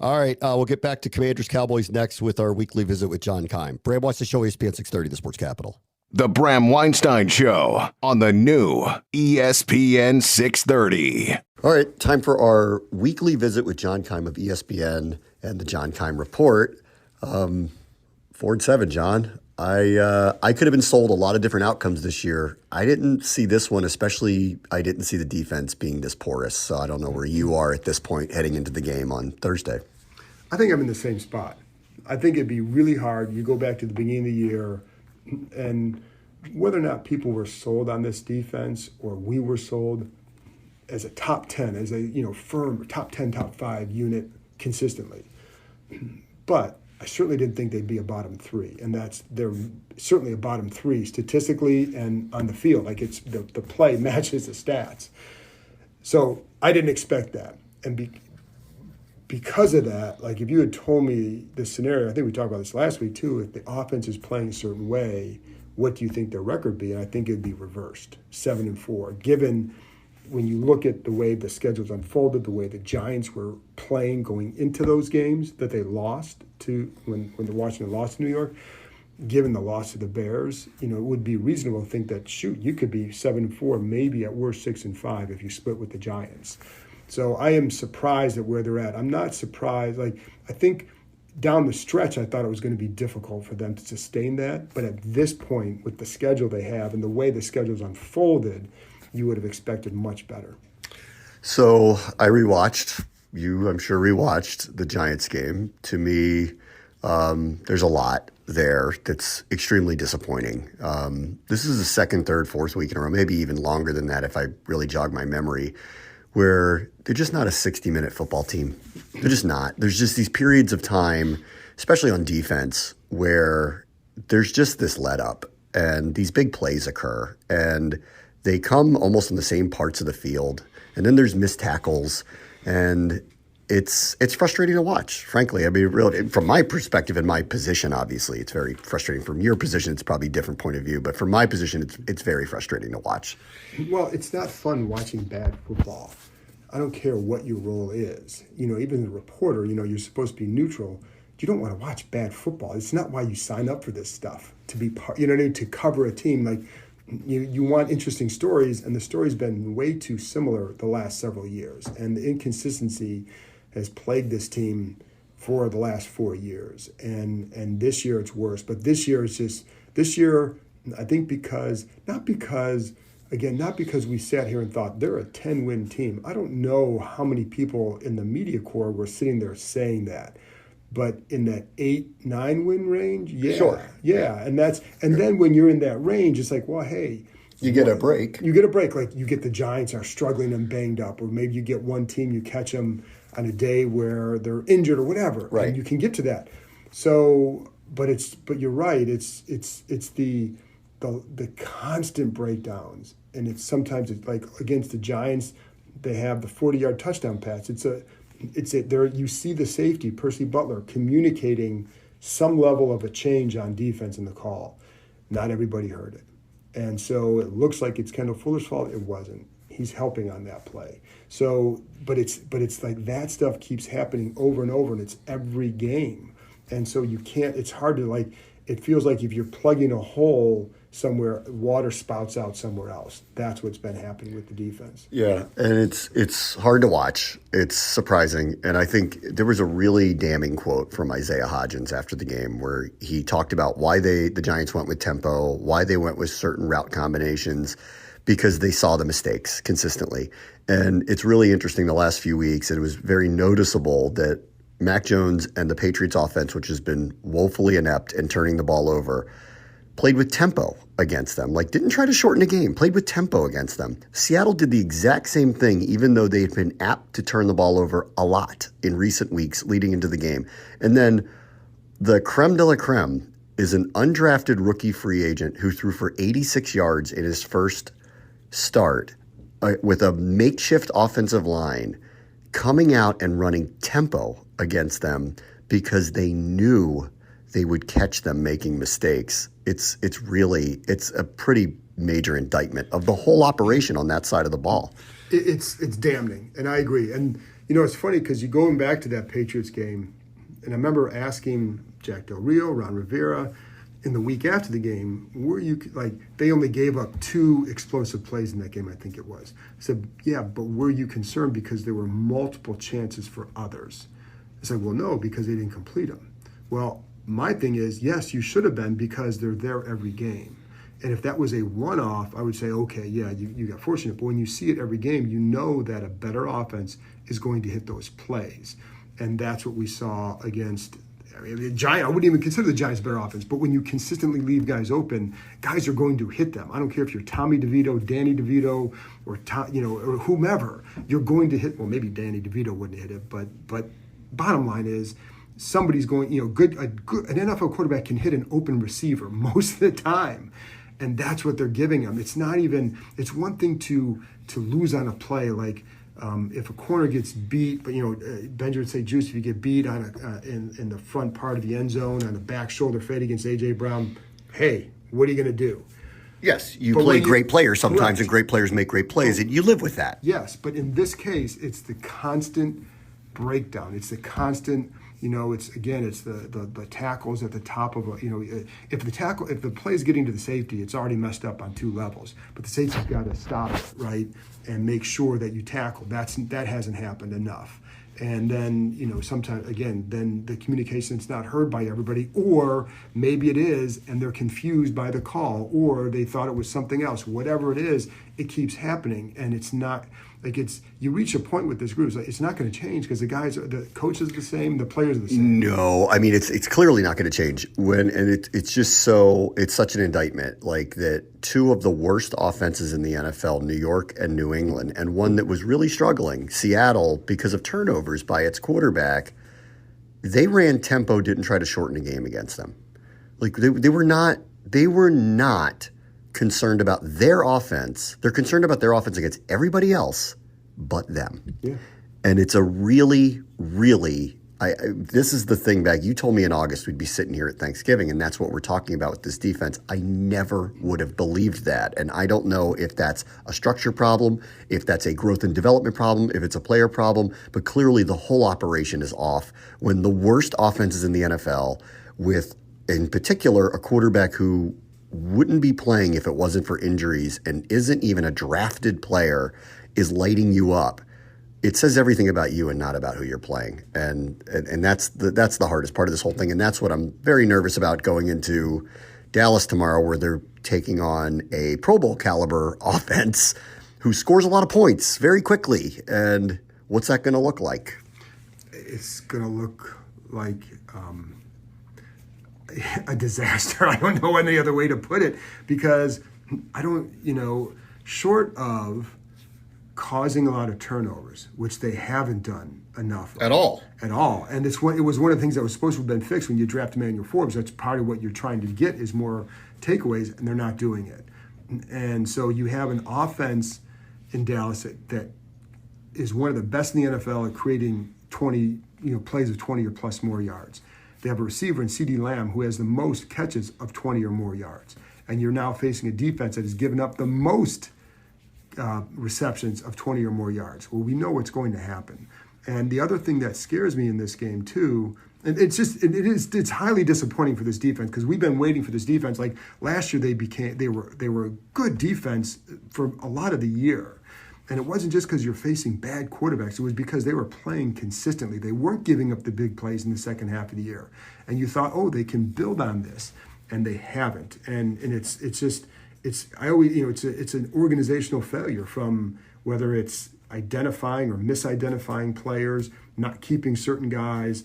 All right, we'll get back to Commanders Cowboys next with our weekly visit with John Keim. Bram, watch the show, ESPN 630, the Sports Capital. The Bram Weinstein Show on the new ESPN 630. All right, time for our weekly visit with John Keim of ESPN and the John Keim Report. 4-7, John. I could have been sold a lot of different outcomes this year. I didn't see this one, especially I didn't see the defense being this porous. So I don't know where you are at this point heading into the game on Thursday. I think I'm in the same spot. I think it'd be really hard. You go back to the beginning of the year, and whether or not people were sold on this defense or we were sold as a top 10, as a firm top 10, top 5 unit consistently. But I certainly didn't think they'd be a bottom 3, and they're certainly a bottom 3 statistically and on the field. Like it's the play matches the stats. So I didn't expect that, and because of that, like if you had told me this scenario, I think we talked about this last week too, if the offense is playing a certain way, what do you think their record would be? And I think it'd be reversed, 7-4, given when you look at the way the schedules unfolded, the way the Giants were playing going into those games that they lost to when the Washington lost to New York, given the loss to the Bears, it would be reasonable to think that, you could be 7-4, maybe at worst 6-5 if you split with the Giants. So I am surprised at where they're at. I'm not surprised. I think down the stretch, I thought it was going to be difficult for them to sustain that. But at this point, with the schedule they have and the way the schedule's unfolded, you would have expected much better. So I rewatched. I'm sure, rewatched the Giants game. To me, there's a lot there that's extremely disappointing. This is the second, third, fourth week in a row, maybe even longer than that if I really jog my memory, where they're just not a 60-minute football team. They're just not. There's just these periods of time, especially on defense, where there's just this let up and these big plays occur and they come almost in the same parts of the field. And then there's missed tackles and it's frustrating to watch, frankly. I mean, really, from my perspective and my position, obviously, it's very frustrating. From your position, it's probably a different point of view. But from my position, it's very frustrating to watch. Well, it's not fun watching bad football. I don't care what your role is. Even the reporter, you're supposed to be neutral. You don't want to watch bad football. It's not why you sign up for this stuff, to be part, to cover a team. Like, you want interesting stories, and the story's been way too similar the last several years. And the inconsistency has plagued this team for the last 4 years. And this year it's worse. But this year I think not because we sat here and thought they're a 10-win team. I don't know how many people in the media corps were sitting there saying that. But in that 8-9 win range, yeah. Sure. Yeah. And then when you're in that range, it's like, well, hey. You get a break. You get a break. Like you get the Giants are struggling and banged up, or maybe you get one team, you catch them on a day where they're injured or whatever. Right. And you can get to that. So, but you're right. It's the constant breakdowns. And it's like against the Giants, they have the 40-yard touchdown pass. There you see the safety, Percy Butler, communicating some level of a change on defense in the call. Not everybody heard it. And so it looks like it's Kendall Fuller's fault. It wasn't. He's helping on that play. So, but it's like that stuff keeps happening over and over, and it's every game. And so it's hard to it feels like if you're plugging a hole somewhere, water spouts out somewhere else. That's what's been happening with the defense. Yeah, and it's hard to watch. It's surprising. And I think there was a really damning quote from Isaiah Hodgins after the game where he talked about why the Giants went with tempo, why they went with certain route combinations, because they saw the mistakes consistently. And it's really interesting the last few weeks, and it was very noticeable that Mac Jones and the Patriots offense, which has been woefully inept and turning the ball over, played with tempo against them. Didn't try to shorten the game, played with tempo against them. Seattle did the exact same thing, even though they've been apt to turn the ball over a lot in recent weeks leading into the game. And then the creme de la creme is an undrafted rookie free agent who threw for 86 yards in his first start with a makeshift offensive line coming out and running tempo against them because they knew they would catch them making mistakes. It's a pretty major indictment of the whole operation on that side of the ball. It's damning, and I agree. And it's funny because you going back to that Patriots game, and I remember asking Jack Del Rio, Ron Rivera, in the week after the game, were you they only gave up 2 explosive plays in that game, I think it was. I said, yeah, but were you concerned because there were multiple chances for others? I said, well, no, because they didn't complete them. Well, my thing is, yes, you should have been because they're there every game. And if that was a one-off, I would say, okay, yeah, you got fortunate. But when you see it every game, you know that a better offense is going to hit those plays. And that's what we saw against the Giants. I wouldn't even consider the Giants a better offense. But when you consistently leave guys open, guys are going to hit them. I don't care if you're Tommy DeVito, Danny DeVito, or whomever. You're going to hit. Well, maybe Danny DeVito wouldn't hit it, but bottom line is, somebody's going, an NFL quarterback can hit an open receiver most of the time. And that's what they're giving them. It's one thing to lose on a play, if a corner gets beat, but Benjamin would say, Juice, if you get beat on in the front part of the end zone on a back shoulder fade against A.J. Brown, hey, what are you going to do? Yes, you play great players sometimes, and great players make great plays, and you live with that. Yes, but in this case, it's the constant breakdown. It's the constant, it's the tackles at the top of if the play is getting to the safety, it's already messed up on 2 levels. But the safety's got to stop it, right, and make sure that you tackle. That hasn't happened enough. And then, sometimes, again, then the communication's not heard by everybody, or maybe it is, and they're confused by the call, or they thought it was something else. Whatever it is, it keeps happening, and it's not, you reach a point with this group, it's not going to change because the coaches are the same, the players are the same. No, I mean, it's clearly not going to change it's such an indictment, that 2 of the worst offenses in the NFL, New York and New England, and one that was really struggling, Seattle, because of turnovers by its quarterback, they ran tempo, didn't try to shorten a game against them. They were not concerned about their offense. They're concerned about their offense against everybody else but them. Yeah. And it's a really, really, this is the thing, Bag. You told me in August we'd be sitting here at Thanksgiving, and that's what we're talking about with this defense. I never would have believed that. And I don't know if that's a structure problem, if that's a growth and development problem, if it's a player problem, but clearly the whole operation is off when the worst offenses in the NFL, with, in particular, a quarterback who wouldn't be playing if it wasn't for injuries and isn't even a drafted player, is lighting you up. It says everything about you and not about who you're playing. And that's the hardest part of this whole thing. And that's what I'm very nervous about going into Dallas tomorrow, where they're taking on a Pro Bowl caliber offense who scores a lot of points very quickly. And what's that going to look like? It's going to look like a disaster. I don't know any other way to put it, because short of causing a lot of turnovers, which they haven't done enough at all. And it was one of the things that was supposed to have been fixed when you draft Emmanuel Forbes. That's part of what you're trying to get is more takeaways, and they're not doing it. And so you have an offense in Dallas that is one of the best in the NFL at creating 20, plays of 20 or plus more yards. They have a receiver in CeeDee Lamb who has the most catches of 20 or more yards. And you're now facing a defense that has given up the most receptions of 20 or more yards. Well, we know what's going to happen. And the other thing that scares me in this game too, and it's highly disappointing for this defense, because we've been waiting for this defense. Like last year, they were a good defense for a lot of the year. And it wasn't just because you're facing bad quarterbacks. It was because they were playing consistently. They weren't giving up the big plays in the second half of the year. And you thought, oh, they can build on this, and they haven't. And it's an organizational failure, from whether it's identifying or misidentifying players, not keeping certain guys,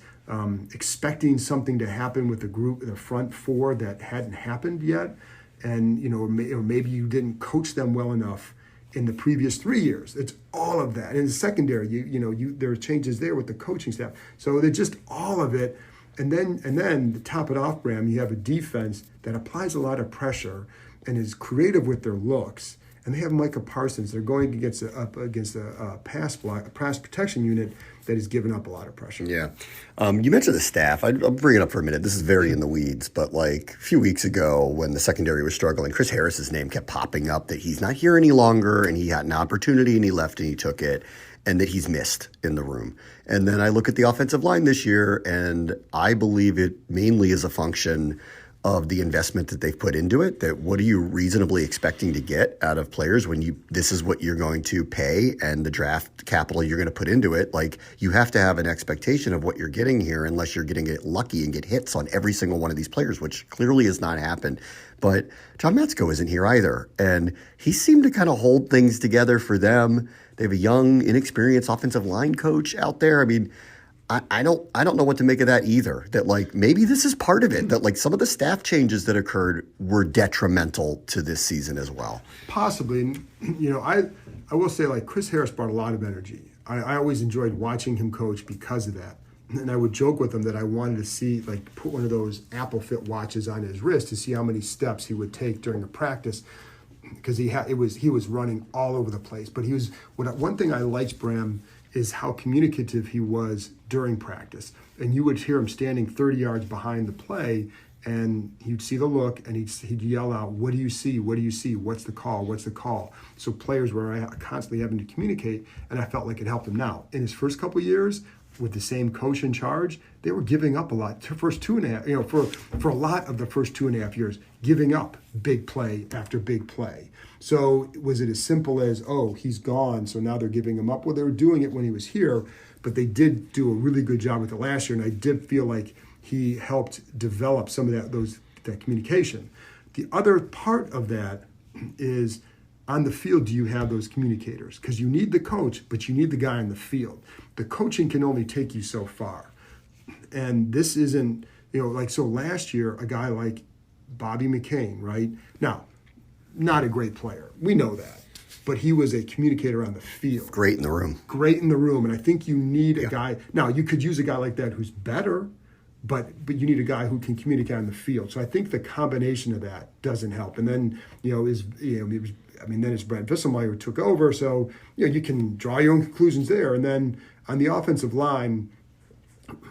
expecting something to happen with the front four that hadn't happened yet, and or maybe you didn't coach them well enough in the previous 3 years. It's all of that. In the secondary, there are changes there with the coaching staff. So they're just all of it. And then to top it off, Bram, you have a defense that applies a lot of pressure and is creative with their looks. And they have Micah Parsons. They're going against a pass protection unit that has given up a lot of pressure. Yeah. You mentioned the staff. I'll bring it up for a minute. This is very in the weeds, but like a few weeks ago when the secondary was struggling, Chris Harris's name kept popping up that he's not here any longer, and he had an opportunity and he left and he took it, and that he's missed in the room. And then I look at the offensive line this year, and I believe it mainly is a function of the investment that they've put into it. That what are you reasonably expecting to get out of players when this is what you're going to pay and the draft capital you're going to put into it? Like, you have to have an expectation of what you're getting here, unless you're getting it lucky and get hits on every single one of these players, which clearly has not happened. But John Metzko isn't here either, and he seemed to kind of hold things together for them. They have a young, inexperienced offensive line coach out there. I mean, I don't know what to make of that either. That like maybe this is part of it. That like some of the staff changes that occurred were detrimental to this season as well. Possibly. I will say, like, Chris Harris brought a lot of energy. I always enjoyed watching him coach because of that. And I would joke with him that I wanted to see, like, put one of those Apple Fit watches on his wrist to see how many steps he would take during the practice, because he was running all over the place. But one thing I liked, Bram, is how communicative he was during practice. And you would hear him standing 30 yards behind the play, and he'd see the look, and he'd yell out, "What do you see? What do you see? What's the call? What's the call?" So players were constantly having to communicate, and I felt like it helped him. Now, in his first couple of years, with the same coach in charge, they were giving up a lot. The first 2.5, for a lot of the first 2.5 years, giving up big play after big play. So was it as simple as, oh, he's gone, so now they're giving him up? Well, they were doing it when he was here, but they did do a really good job with it last year, and I did feel like he helped develop some of that communication. The other part of that is, on the field, do you have those communicators? Because you need the coach, but you need the guy on the field. The coaching can only take you so far. And this isn't, so last year, a guy like Bobby McCain, right? Now, not a great player. We know that. But he was a communicator on the field. Great in the room. And I think you need a guy. Now, you could use a guy like that who's better, but you need a guy who can communicate on the field. So I think the combination of that doesn't help. And then, then it's Brent Visselmeyer who took over. So, you can draw your own conclusions there. And then on the offensive line,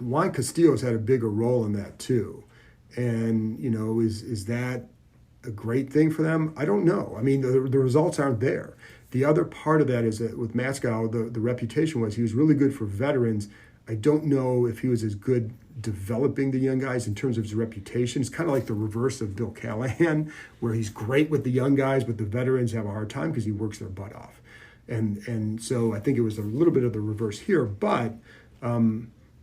Juan Castillo's had a bigger role in that too. And, is that a great thing for them? I don't know. I mean, the results aren't there. The other part of that is that with Moskowitz, the reputation was he was really good for veterans. I don't know if he was as good developing the young guys in terms of his reputation. It's kind of like the reverse of Bill Callahan, where he's great with the young guys, but the veterans have a hard time because he works their butt off. And so I think it was a little bit of the reverse here. But,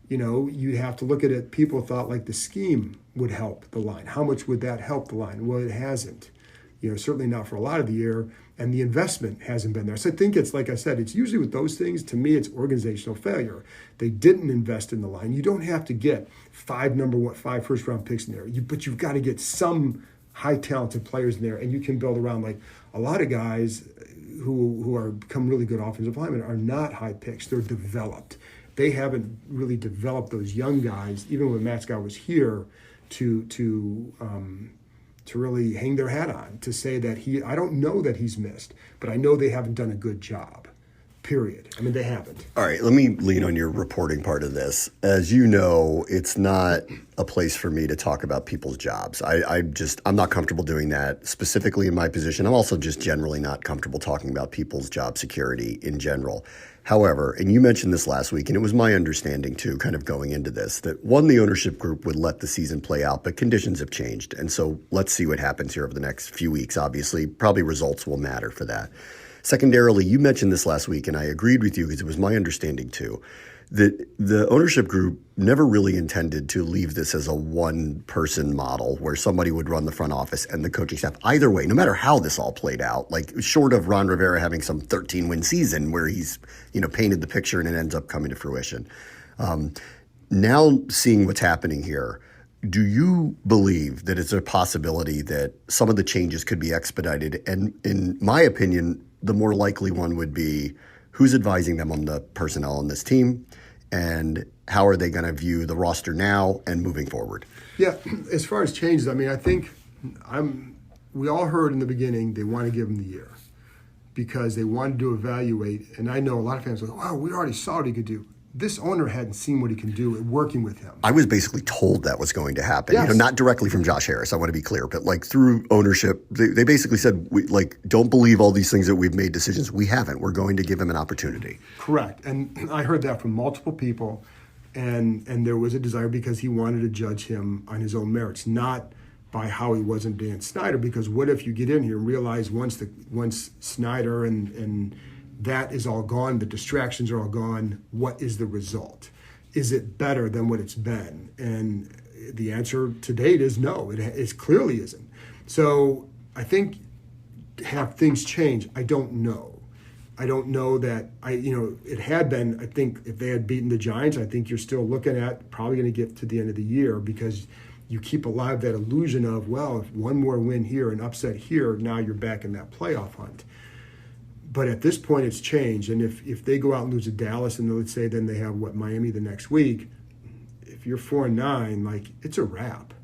you have to look at it. People thought like the scheme would help the line. How much would that help the line? Well, it hasn't. Certainly not for a lot of the year, and the investment hasn't been there. So I think it's, like I said, it's usually with those things, to me, it's organizational failure. They didn't invest in the line. You don't have to get 5 first-round picks in there, but you've got to get some high talented players in there, and you can build around. Like a lot of guys who are become really good offensive linemen are not high picks. They're developed. They haven't really developed those young guys, even when Matt Scott was here, to really hang their hat on, to say that I don't know that he's missed, but I know they haven't done a good job. Period. I mean, they haven't. All right, let me lean on your reporting part of this. As you know, it's not a place for me to talk about people's jobs. I'm not comfortable doing that, specifically in my position. I'm also just generally not comfortable talking about people's job security in general. However, and you mentioned this last week, and it was my understanding too, kind of going into this, that one, the ownership group would let the season play out, but conditions have changed. And so let's see what happens here over the next few weeks. Obviously, probably results will matter for that. Secondarily, you mentioned this last week, and I agreed with you because it was my understanding too, that the ownership group never really intended to leave this as a one-person model where somebody would run the front office and the coaching staff. Either way, no matter how this all played out, like short of Ron Rivera having some 13-win season where he's painted the picture and it ends up coming to fruition. Now seeing what's happening here, do you believe that it's a possibility that some of the changes could be expedited? And in my opinion, the more likely one would be who's advising them on the personnel on this team and how are they going to view the roster now and moving forward? Yeah, as far as changes, I mean, I think we all heard in the beginning they want to give him the year because they wanted to evaluate. And I know a lot of fans go, wow, we already saw what he could do. This owner hadn't seen what he can do working with him. I was basically told that was going to happen. Yes. Not directly from Josh Harris, I want to be clear, but like through ownership, they basically said, don't believe all these things that we've made decisions. We haven't. We're going to give him an opportunity. Correct. And I heard that from multiple people, and there was a desire because he wanted to judge him on his own merits, not by how he wasn't Dan Snyder, because what if you get in here and realize once Snyder and that is all gone, the distractions are all gone, what is the result? Is it better than what it's been? And the answer to date is no, it clearly isn't. So I think, have things changed? I don't know. I don't know that, it had been, I think if they had beaten the Giants, I think you're still looking at probably going to get to the end of the year because you keep alive that illusion of, well, if one more win here and upset here, now you're back in that playoff hunt. But at this point, it's changed. And if they go out and lose to Dallas, and let's say then they have, Miami the next week, if you're 4-9, it's a wrap.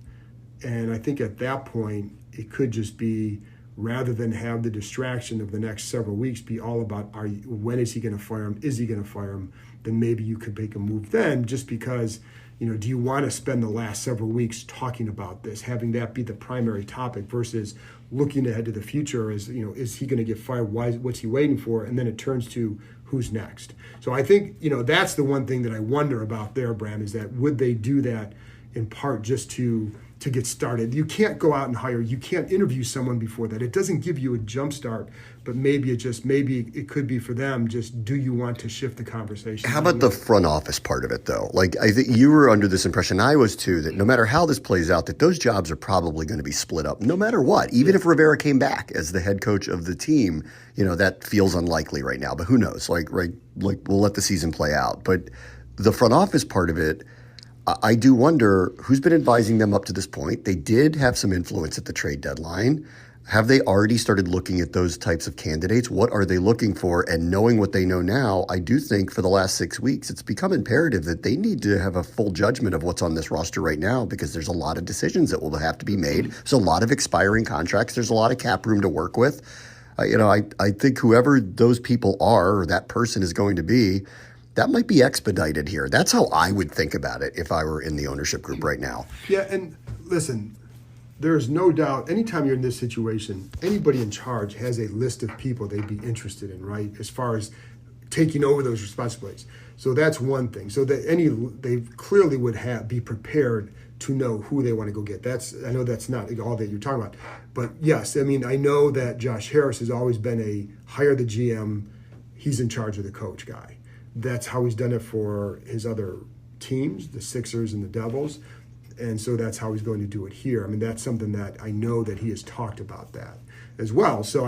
And I think at that point, it could just be, rather than have the distraction of the next several weeks be all about when is he going to fire him, is he going to fire him, then maybe you could make a move then just because, do you want to spend the last several weeks talking about this, having that be the primary topic versus looking ahead to the future as, is he going to get fired? What's he waiting for? And then it turns to who's next. So I think, that's the one thing that I wonder about there, Bram, is that would they do that in part just to get started? You can't go out and you can't interview someone before that. It doesn't give you a jump start, but maybe it could be for them just, do you want to shift the conversation? How about the front office part of it, though? I think you were under this impression, I was too, that no matter how this plays out, that those jobs are probably going to be split up, no matter what. Even if Rivera came back as the head coach of the team, that feels unlikely right now, but who knows? We'll let the season play out. But the front office part of it, I do wonder who's been advising them up to this point. They did have some influence at the trade deadline. Have they already started looking at those types of candidates? What are they looking for? And knowing what they know now, I do think for the last 6 weeks, it's become imperative that they need to have a full judgment of what's on this roster right now because there's a lot of decisions that will have to be made. There's a lot of expiring contracts. There's a lot of cap room to work with. I think whoever those people are or that person is going to be, that might be expedited here. That's how I would think about it if I were in the ownership group right now. Yeah, and listen, there's no doubt, anytime you're in this situation, anybody in charge has a list of people they'd be interested in, right, as far as taking over those responsibilities. So that's one thing. So they clearly would be prepared to know who they want to go get. I know that's not all that you're talking about. But yes, I know that Josh Harris has always been a hire the GM, he's in charge of the coach guy. That's how he's done it for his other teams, the Sixers and the Devils. And so that's how he's going to do it here. I mean, that's something that I know that he has talked about that as well. So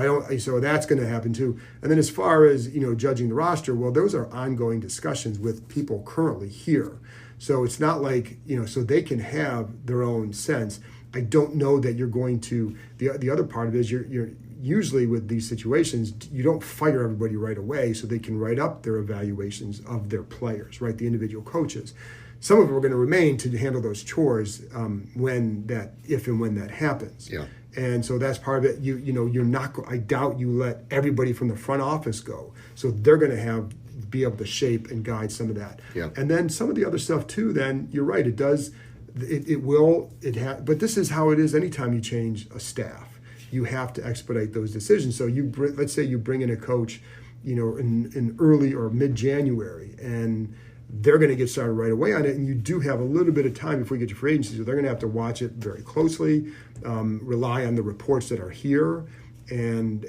that's going to happen too. And then as far as, judging the roster, well, those are ongoing discussions with people currently here. So it's not like, so they can have their own sense. I don't know that you're going to, the other part of it is you're usually with these situations, you don't fire everybody right away so they can write up their evaluations of their players, right? The individual coaches. Some of them are going to remain to handle those chores if and when that happens. Yeah. And so that's part of it. You're not. I doubt you let everybody from the front office go. So they're going to be able to shape and guide some of that. Yeah. And then some of the other stuff too. Then you're right. It does. It will. But this is how it is. Anytime you change a staff, you have to expedite those decisions. So let's say you bring in a coach, in early or mid-January, and they're going to get started right away on it, and you do have a little bit of time before you get your free agency, so they're going to have to watch it very closely, rely on the reports that are here, and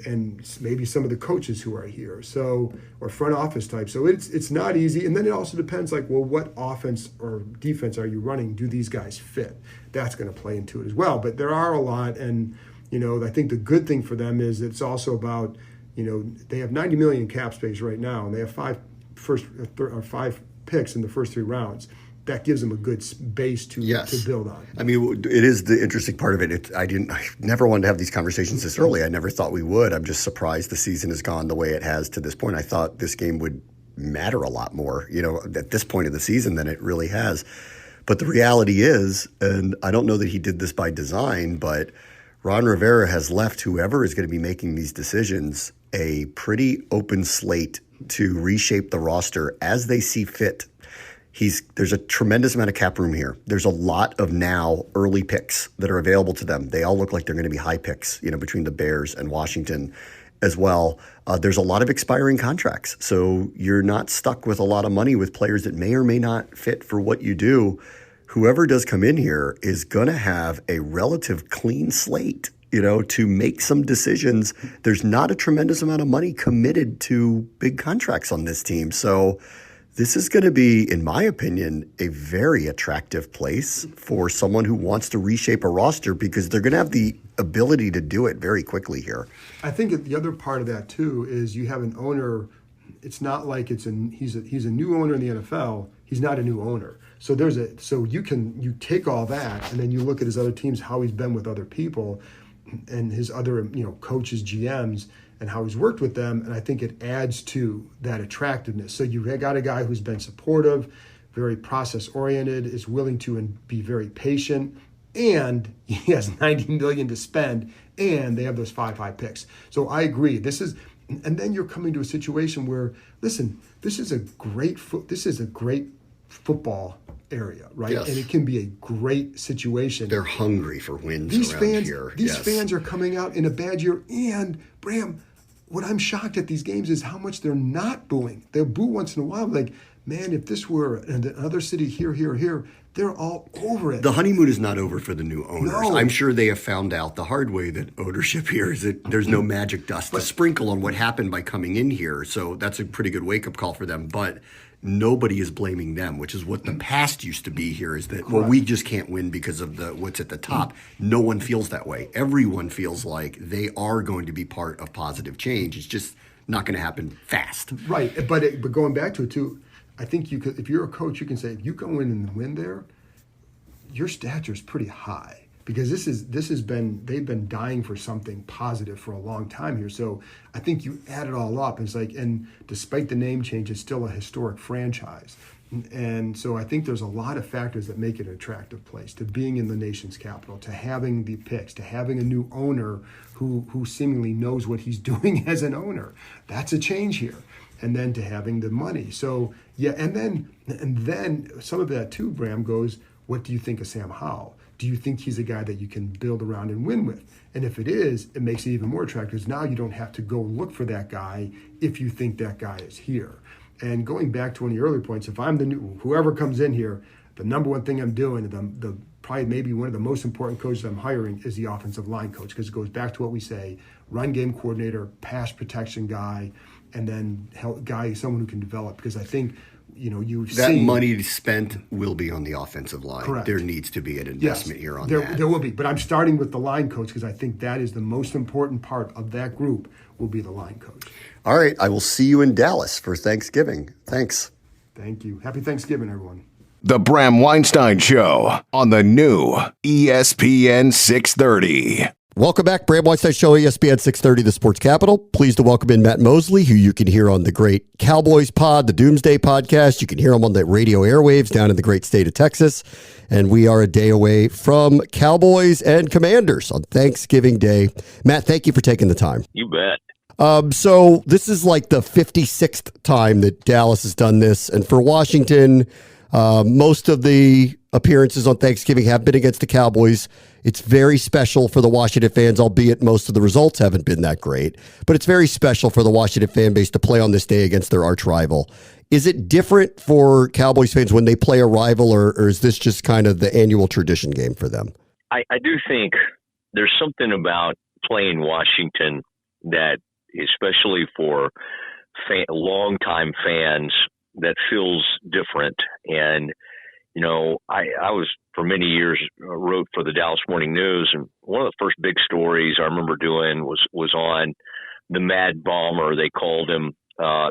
maybe some of the coaches who are here, or front office type. So it's not easy, and then it also depends, what offense or defense are you running? Do these guys fit? That's going to play into it as well. But there are a lot, and I think the good thing for them is it's also about, they have $90 million cap space right now, and they have five picks in the first 3 rounds. That gives them a good base to build on. I mean, it is the interesting part of it. I never wanted to have these conversations this early. I never thought we would. I'm just surprised the season has gone the way it has to this point. I thought this game would matter a lot more, at this point of the season than it really has. But the reality is, and I don't know that he did this by design, but Ron Rivera has left whoever is going to be making these decisions a pretty open slate to reshape the roster as they see fit. There's a tremendous amount of cap room here. There's a lot of now early picks that are available to them. They all look like they're going to be high picks, between the Bears and Washington as well. There's a lot of expiring contracts. So you're not stuck with a lot of money with players that may or may not fit for what you do. Whoever does come in here is going to have a relative clean slate, to make some decisions. There's not a tremendous amount of money committed to big contracts on this team. So this is going to be, in my opinion, a very attractive place for someone who wants to reshape a roster because they're going to have the ability to do it very quickly here. I think the other part of that, too, is you have an owner. It's not like he's a new owner in the NFL. He's not a new owner. So you take all that and then you look at his other teams, how he's been with other people and his other, coaches, GMs, and how he's worked with them. And I think it adds to that attractiveness. So you got a guy who's been supportive, very process-oriented, is willing to be very patient, and he has $90 million to spend, and they have those 5 high picks. So I agree. And then you're coming to a situation where, listen, this is a great football area, right? Yes. And it can be a great situation. They're hungry for wins here. These fans are coming out in a bad year. And, Bram, what I'm shocked at these games is how much they're not booing. They'll boo once in a while. Like, man, if this were another city here, they're all over it. The honeymoon is not over for the new owners. No. I'm sure they have found out the hard way that ownership here is that there's no magic dust to sprinkle on what happened by coming in here. So that's a pretty good wake-up call for them. But nobody is blaming them, which is what the past used to be here, is that, well, we just can't win because of what's at the top. No one feels that way. Everyone feels like they are going to be part of positive change. It's just not going to happen fast. Right. But going back to it, too, I think you could, if you're a coach, you can say, if you go in and win there, your stature is pretty high. Because they've been dying for something positive for a long time here. So I think you add it all up. And despite the name change, it's still a historic franchise. And so I think there's a lot of factors that make it an attractive place, to being in the nation's capital, to having the picks, to having a new owner who seemingly knows what he's doing as an owner. That's a change here. And then to having the money. So yeah, and then some of that too, Bram, goes, what do you think of Sam Howell? Do you think he's a guy that you can build around and win with? And if it is, it makes it even more attractive, because now you don't have to go look for that guy if you think that guy is here. And going back to one of the earlier points, if I'm whoever comes in here, the number one thing I'm doing, the probably maybe one of the most important coaches I'm hiring is the offensive line coach, because it goes back to what we say: run game coordinator, pass protection guy, and then someone who can develop, because I think you've that seen money spent will be on the offensive line. Correct. There needs to be an investment here on that. There will be, but I'm starting with the line coach because I think that is the most important part of that group will be the line coach. All right, I will see you in Dallas for Thanksgiving. Thanks. Thank you. Happy Thanksgiving, everyone. The Bram Weinstein Show on the new ESPN 630. Welcome back, Bram Weinstein Show, ESPN 630, the Sports Capital. Pleased to welcome in Matt Mosley, who you can hear on the great Cowboys pod, the Doomsday Podcast. You can hear him on the radio airwaves down in the great state of Texas. And we are a day away from Cowboys and Commanders on Thanksgiving Day. Matt, thank you for taking the time. You bet. So this is like the 56th time that Dallas has done this. And for Washington, most of the appearances on Thanksgiving have been against the Cowboys. It's very special for the Washington fans, albeit most of the results haven't been that great. But it's very special for the Washington fan base to play on this day against their arch rival. Is it different for Cowboys fans when they play a rival, or is this just kind of the annual tradition game for them? I do think there's something about playing Washington that, especially for longtime fans, that feels different. And I was for many years wrote for the Dallas Morning News, and one of the first big stories I remember doing was on the Mad Bomber. They called him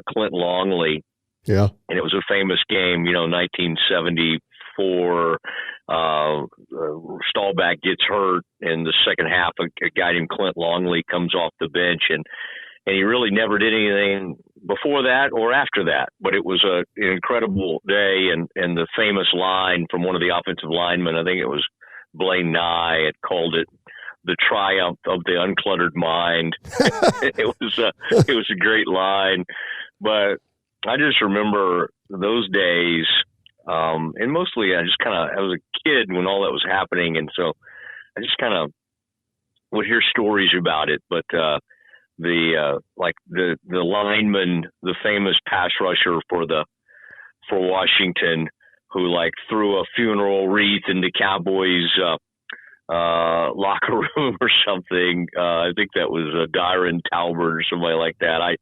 Clint Longley. Yeah, and it was a famous game. 1974. Staubach gets hurt in the second half. A guy named Clint Longley comes off the bench, and he really never did anything before that or after that. But it was an incredible day, and the famous line from one of the offensive linemen, I think it was Blaine Nye, had called it the triumph of the uncluttered mind. It was a great line. But I just remember those days, and mostly I was a kid when all that was happening, and so I just kind of would hear stories about it. But the lineman, the famous pass rusher for Washington, who threw a funeral wreath in the Cowboys locker room or something. I think that was Dyron Talbert or somebody like that.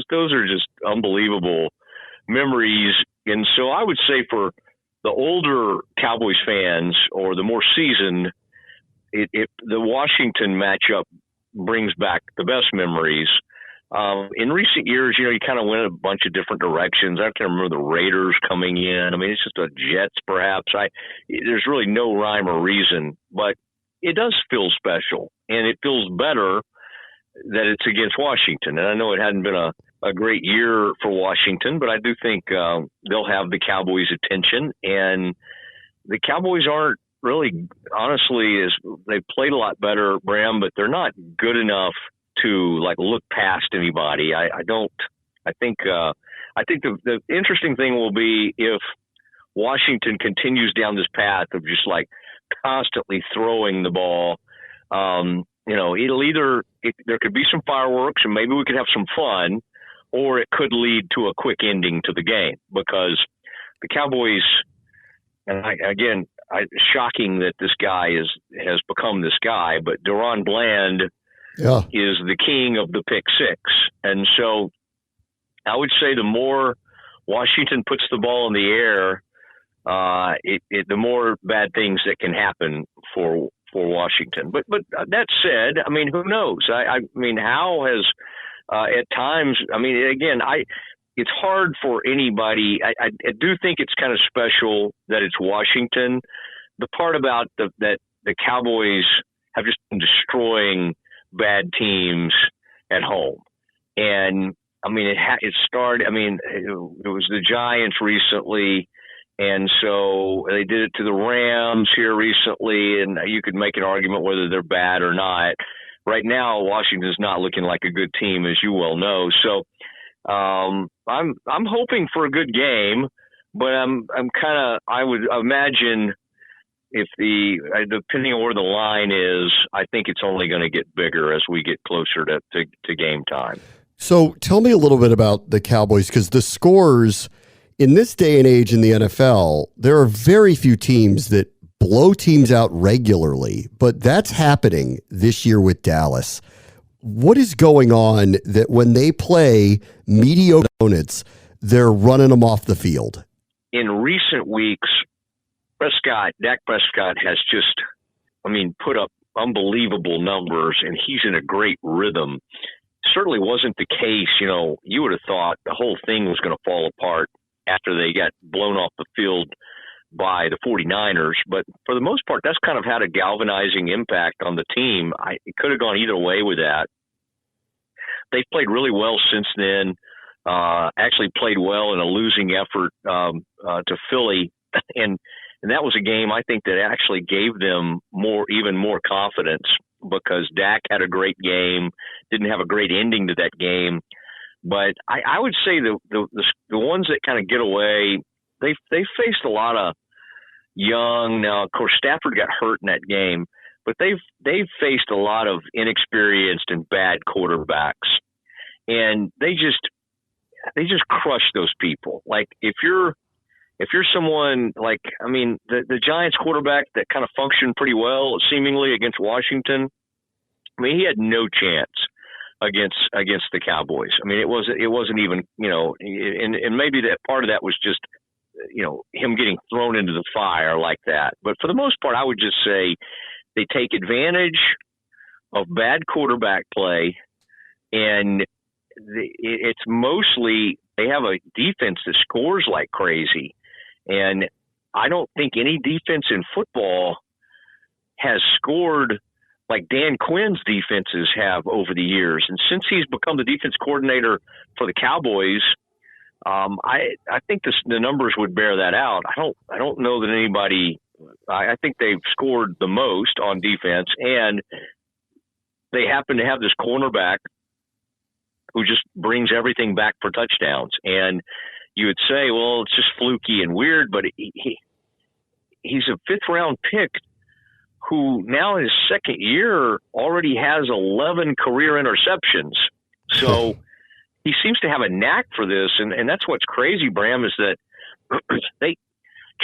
Those are just unbelievable memories. And so I would say for the older Cowboys fans or the more seasoned, the Washington matchup brings back the best memories. In recent years, you kind of went a bunch of different directions. I can remember the Raiders coming in. I mean, it's just the Jets, perhaps. There's really no rhyme or reason, but it does feel special, and it feels better that it's against Washington. And I know it hadn't been a great year for Washington, but I do think they'll have the Cowboys' attention. And the Cowboys aren't really, honestly, they've played a lot better, Bram, but they're not good enough to look past anybody. I think the interesting thing will be if Washington continues down this path of just constantly throwing the ball. There could be some fireworks and maybe we could have some fun, or it could lead to a quick ending to the game, because the Cowboys, and shocking that this guy has become this guy, but Deron Bland is the king of the pick six. And so I would say the more Washington puts the ball in the air, the more bad things that can happen for Washington. But that said, I mean, who knows? I mean, Hal has at times, I mean, again, it's hard for anybody. I do think it's kind of special that it's Washington. The part about that the Cowboys have just been destroying bad teams at home. And I mean, it started, I mean, it was the Giants recently. And so they did it to the Rams here recently, and you could make an argument whether they're bad or not. Right now, Washington's not looking like a good team, as you well know. So I'm hoping for a good game, but I would imagine if depending on where the line is, I think it's only going to get bigger as we get closer to game time. So tell me a little bit about the Cowboys, because the scores in this day and age in the NFL, there are very few teams that blow teams out regularly, but that's happening this year with Dallas. What is going on that when they play mediocre opponents, they're running them off the field? In recent weeks, Dak Prescott has just, put up unbelievable numbers, and he's in a great rhythm. Certainly wasn't the case. You would have thought the whole thing was going to fall apart after they got blown off the field by the 49ers. But for the most part, that's kind of had a galvanizing impact on the team. It could have gone either way with that. They've played really well since then. Actually played well in a losing effort to Philly. And that was a game, I think, that actually gave them even more confidence, because Dak had a great game, didn't have a great ending to that game. But I would say the ones that kind of get away, they faced a lot of young. Now, of course, Stafford got hurt in that game, but they've faced a lot of inexperienced and bad quarterbacks, and they just crush those people. Like if you're someone like, the Giants quarterback that kind of functioned pretty well seemingly against Washington, he had no chance against the Cowboys. It wasn't even, and maybe that part of that was just, him getting thrown into the fire like that. But for the most part, I would just say they take advantage of bad quarterback play, and it's mostly they have a defense that scores like crazy. And I don't think any defense in football has scored like Dan Quinn's defenses have over the years. And since he's become the defense coordinator for the Cowboys, I think the numbers would bear that out. I don't know that anybody. I think they've scored the most on defense, and they happen to have this cornerback who just brings everything back for touchdowns. And you would say, well, it's just fluky and weird, but he's a fifth-round pick who now in his second year already has 11 career interceptions. So he seems to have a knack for this, and that's what's crazy, Bram, is that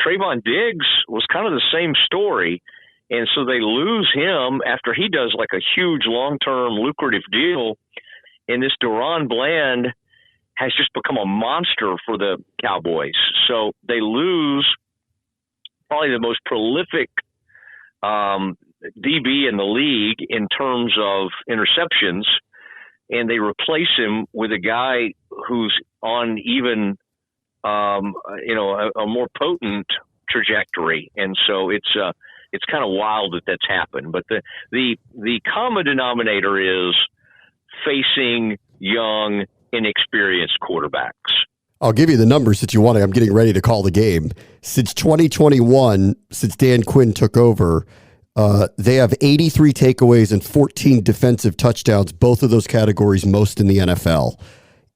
Trayvon Diggs was kind of the same story, and so they lose him after he does like a huge long-term lucrative deal, and this Deron Bland has just become a monster for the Cowboys. So they lose probably the most prolific DB in the league in terms of interceptions, and they replace him with a guy who's on even a more potent trajectory. And so it's kind of wild that that's happened. But the common denominator is facing young, inexperienced quarterbacks. I'll give you the numbers that you want. I'm getting ready to call the game. Since 2021, since Dan Quinn took over, they have 83 takeaways and 14 defensive touchdowns, both of those categories most in the NFL.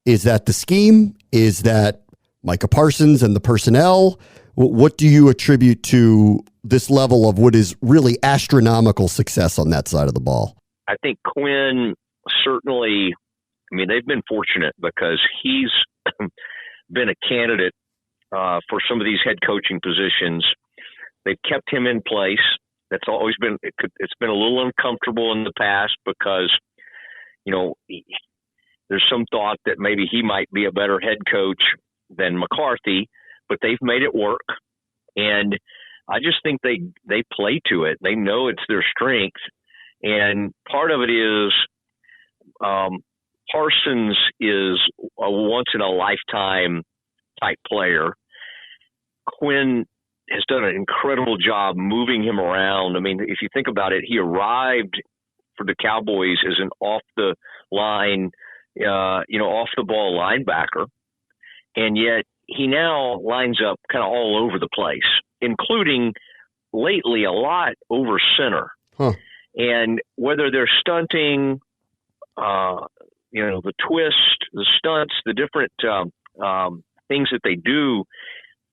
Is that the scheme? Is that Micah Parsons and the personnel? What do you attribute to this level of what is really astronomical success on that side of the ball? I think Quinn certainly, they've been fortunate because he's been a candidate for some of these head coaching positions. They've kept him in place. That's always been, it's been a little uncomfortable in the past because, there's some thought that maybe he might be a better head coach than McCarthy, but they've made it work. And I just think they play to it. They know it's their strength. And part of it is Parsons is a once-in-a-lifetime type player. Quinn has done an incredible job moving him around. If you think about it, he arrived for the Cowboys as an off-the-line, off-the-ball linebacker, and yet he now lines up kind of all over the place, including lately a lot over center. Huh. And whether they're stunting, the twist, the stunts, the different things that they do,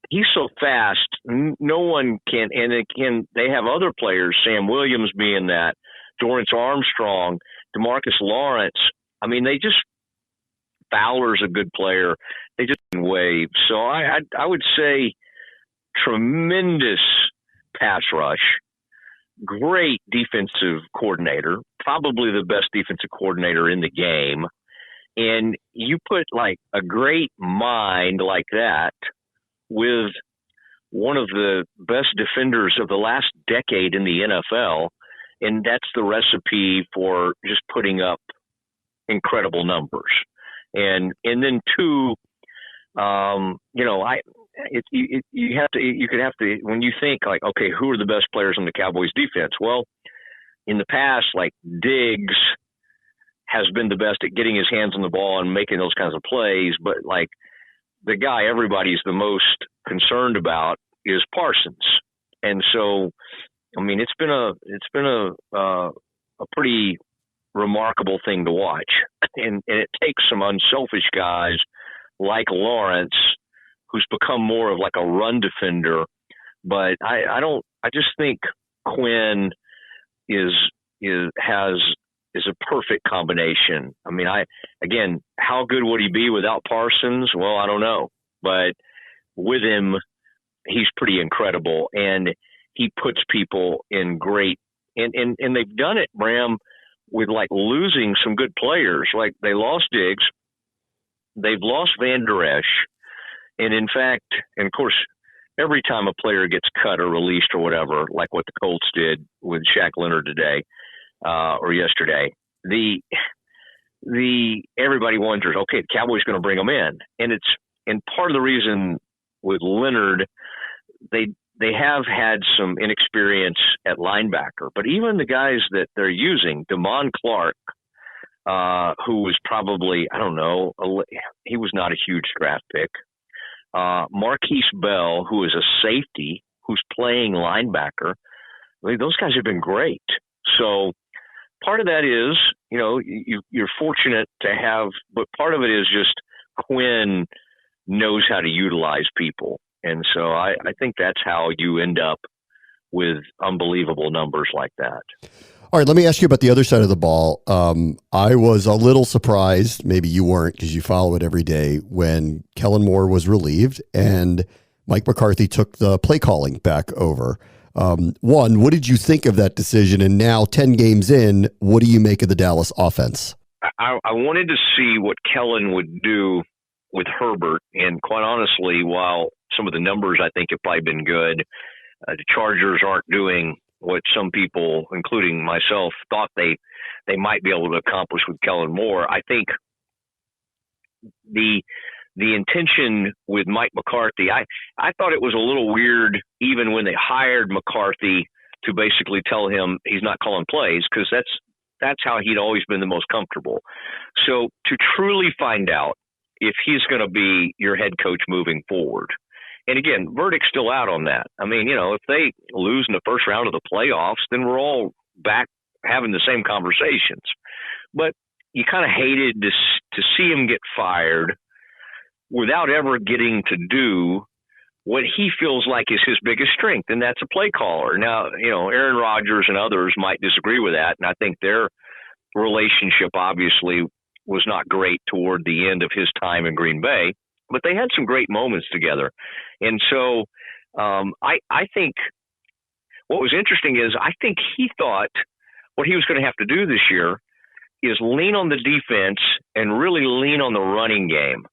he's so fast, no one can. And they have other players, Sam Williams being that, Dorrance Armstrong, DeMarcus Lawrence. Fowler's a good player. They just wave. So I would say tremendous pass rush, great defensive coordinator, probably the best defensive coordinator in the game. And you put like a great mind like that with one of the best defenders of the last decade in the NFL, and that's the recipe for just putting up incredible numbers. And then two, you could have to when you think like, okay, who are the best players on the Cowboys defense? Well, in the past, like Diggs has been the best at getting his hands on the ball and making those kinds of plays, but like the guy everybody's the most concerned about is Parsons. And so, I mean, it's been a pretty remarkable thing to watch, and it takes some unselfish guys like Lawrence, who's become more of like a run defender. But I just think Quinn is a perfect combination. I mean, again, how good would he be without Parsons? Well, I don't know, but with him, he's pretty incredible, and he puts people in great, and they've done it, Bram, with like losing some good players. Like they lost Diggs, they've lost Van Der Esch, and in fact, and of course, every time a player gets cut or released or whatever, like what the Colts did with Shaq Leonard today or yesterday, everybody wonders, okay, the Cowboys going to bring him in, and part of the reason with Leonard, they have had some inexperience at linebacker, but even the guys that they're using, Damon Clark, who was probably, I don't know, he was not a huge draft pick. Marquise Bell, who is a safety, who's playing linebacker. I mean, those guys have been great. So part of that is, you're fortunate to have, but part of it is just Quinn knows how to utilize people. And so I think that's how you end up with unbelievable numbers like that. All right, let me ask you about the other side of the ball. I was a little surprised, maybe you weren't because you follow it every day, when Kellen Moore was relieved and Mike McCarthy took the play calling back over. One, what did you think of that decision? And now 10 games in, what do you make of the Dallas offense? I wanted to see what Kellen would do with Herbert. And quite honestly, while some of the numbers I think have probably been good, the Chargers aren't doing what some people, including myself, thought they might be able to accomplish with Kellen Moore. I think the intention with Mike McCarthy, I thought it was a little weird even when they hired McCarthy to basically tell him he's not calling plays, because that's how he'd always been the most comfortable. So to truly find out if he's going to be your head coach moving forward, and again, verdict's still out on that. I mean, if they lose in the first round of the playoffs, then we're all back having the same conversations. But you kind of hated to see him get fired without ever getting to do what he feels like is his biggest strength, and that's a play caller. Now, Aaron Rodgers and others might disagree with that, and I think their relationship obviously was not great toward the end of his time in Green Bay, but they had some great moments together. And so I think what was interesting is I think he thought what he was going to have to do this year is lean on the defense and really lean on the running game.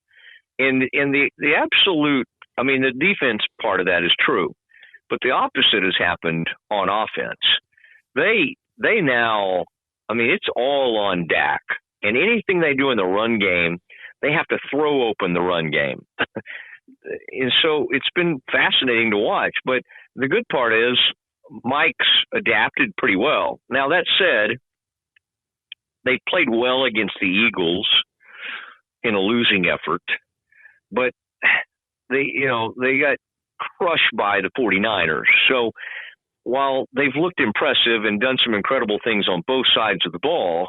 And the absolute, I mean, the defense part of that is true, but the opposite has happened on offense. They now, I mean, it's all on Dak, and anything they do in the run game, they have to throw open the run game. And so it's been fascinating to watch. But the good part is Mike's adapted pretty well. Now, that said, they played well against the Eagles in a losing effort, but they got crushed by the 49ers. So while they've looked impressive and done some incredible things on both sides of the ball,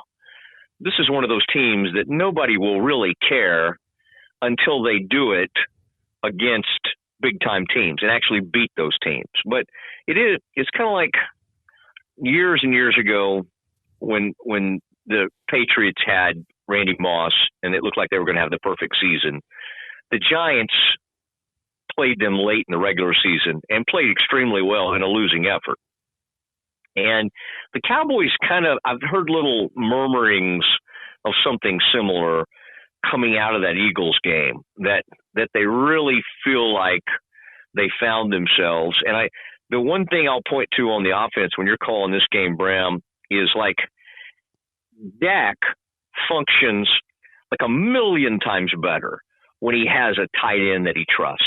this is one of those teams that nobody will really care until they do it against big-time teams and actually beat those teams. But it's kind of like years and years ago when the Patriots had Randy Moss and it looked like they were going to have the perfect season. The Giants played them late in the regular season and played extremely well in a losing effort. And the Cowboys I've heard little murmurings of something similar coming out of that Eagles game, that they really feel like they found themselves. And the one thing I'll point to on the offense when you're calling this game, Bram, is like Dak functions like a million times better when he has a tight end that he trusts.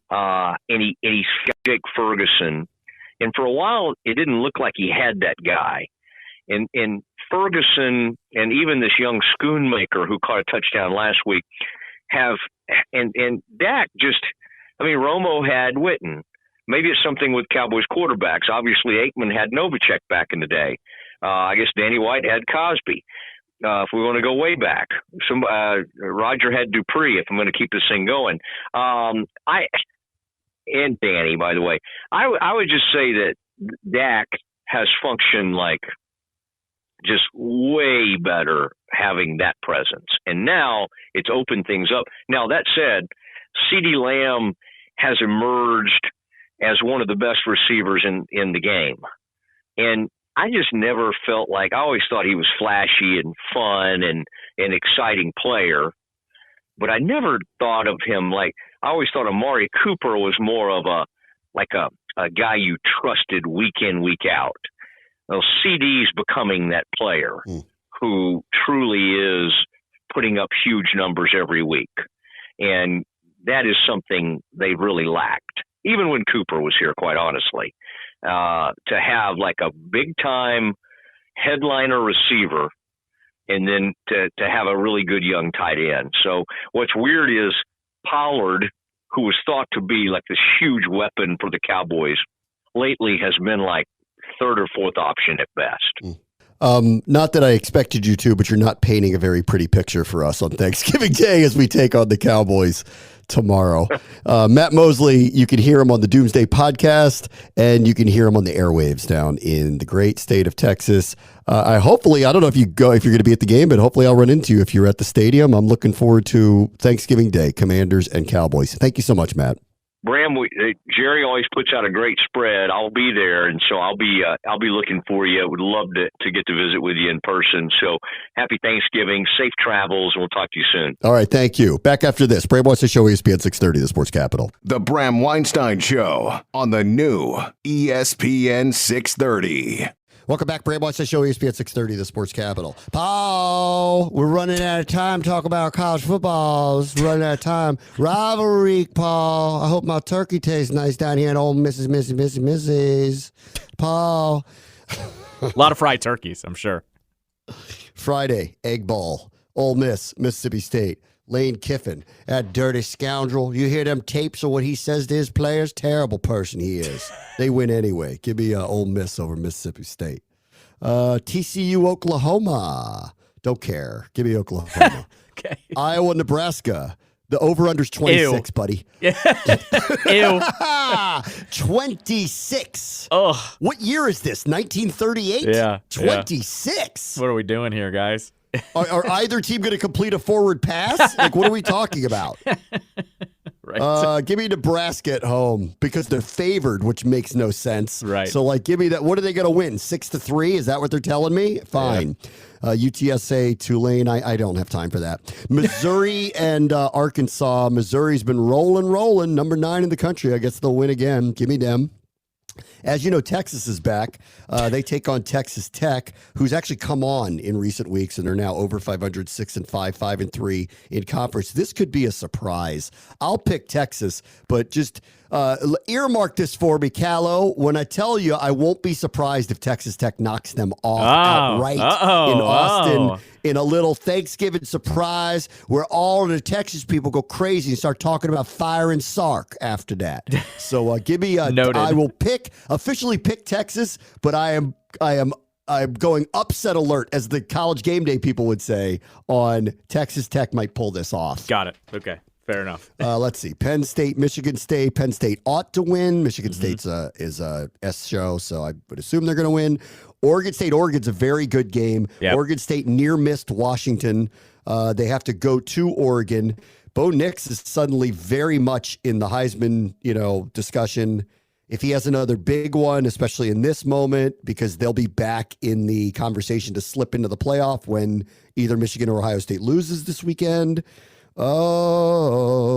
And he's Jake Ferguson. And for a while, it didn't look like he had that guy. And Ferguson and even this young Schoonmaker who caught a touchdown last week and Dak Romo had Witten. Maybe it's something with Cowboys quarterbacks. Obviously, Aikman had Novacek back in the day. I guess Danny White had Cosby. If we want to go way back, Roger had Dupree. If I'm going to keep this thing going, and Danny, by the way, I would just say that Dak has functioned like just way better having that presence, and now it's opened things up. Now that said, CeeDee Lamb has emerged as one of the best receivers in the game, and I just never felt like, I always thought he was flashy and fun and an exciting player, but I never thought of him like, I always thought Amari Cooper was more of a guy you trusted week in, week out. Well, CD's becoming that player who truly is putting up huge numbers every week. And that is something they really lacked, even when Cooper was here, quite honestly. To have like a big-time headliner receiver and then to have a really good young tight end. So what's weird is Pollard, who was thought to be like this huge weapon for the Cowboys, lately has been like third or fourth option at best. Not that I expected you to, but you're not painting a very pretty picture for us on Thanksgiving Day as we take on the Cowboys tomorrow. Matt Mosley, you can hear him on the Doomsday Podcast, and you can hear him on the airwaves down in the great state of Texas. I don't know if you're going to be at the game, but hopefully I'll run into you if you're at the stadium. I'm looking forward to Thanksgiving Day, Commanders and Cowboys. Thank you so much, Matt. Bram, Jerry always puts out a great spread. I'll be there, and so I'll be looking for you. I would love to get to visit with you in person. So happy Thanksgiving, safe travels, and we'll talk to you soon. All right, thank you. Back after this, Bram Weinstein Show, ESPN 630, the Sports Capital. The Bram Weinstein Show on the new ESPN 630. Welcome back, Bram Weinstein Show, ESPN 630, the Sports Capital. Paul, we're running out of time to talk about college football. We're running out of time. Rivalry, Paul. I hope my turkey tastes nice down here in old Mrs. Paul. A lot of fried turkeys, I'm sure. Friday, Egg Bowl. Ole Miss, Mississippi State. Lane Kiffin, that dirty scoundrel. You hear them tapes of what he says to his players? Terrible person he is. They win anyway. Give me Ole Miss over Mississippi State. TCU, Oklahoma. Don't care. Give me Oklahoma. Okay. Iowa, Nebraska. The over-under's 26, buddy. Ew. 26. Oh. What year is this? 1938? Yeah. 26. Yeah. What are we doing here, guys? Are either team going to complete a forward pass? Like, what are we talking about? Right. Give me Nebraska at home because they're favored, which makes no sense. Right. So, like, give me that. What are they going to win? 6-3? Is that what they're telling me? Fine. Yeah. UTSA, Tulane. I don't have time for that. Missouri and Arkansas. Missouri's been rolling. Number 9 in the country. I guess they'll win again. Give me them. As you know, Texas is back. They take on Texas Tech, who's actually come on in recent weeks and are now over 500, 6-5, 5-3 in conference. This could be a surprise. I'll pick Texas, but just earmark this for me, Callow. When I tell you, I won't be surprised if Texas Tech knocks them off outright in Austin in a little Thanksgiving surprise where all the Texas people go crazy and start talking about firing Sark after that. So give me Noted. I will officially pick Texas, but I am going upset alert, as the College Game Day people would say, on Texas Tech might pull this off. Got it. Okay. Fair enough. Let's see. Penn State, Michigan State. Penn State ought to win. Michigan State's is a S show, so I would assume they're going to win. Oregon State, Oregon's a very good game. Yep. Oregon State near missed Washington. They have to go to Oregon. Bo Nix is suddenly very much in the Heisman, discussion. if he has another big one, especially in this moment, because they'll be back in the conversation to slip into the playoff when either Michigan or Ohio State loses this weekend. Oh,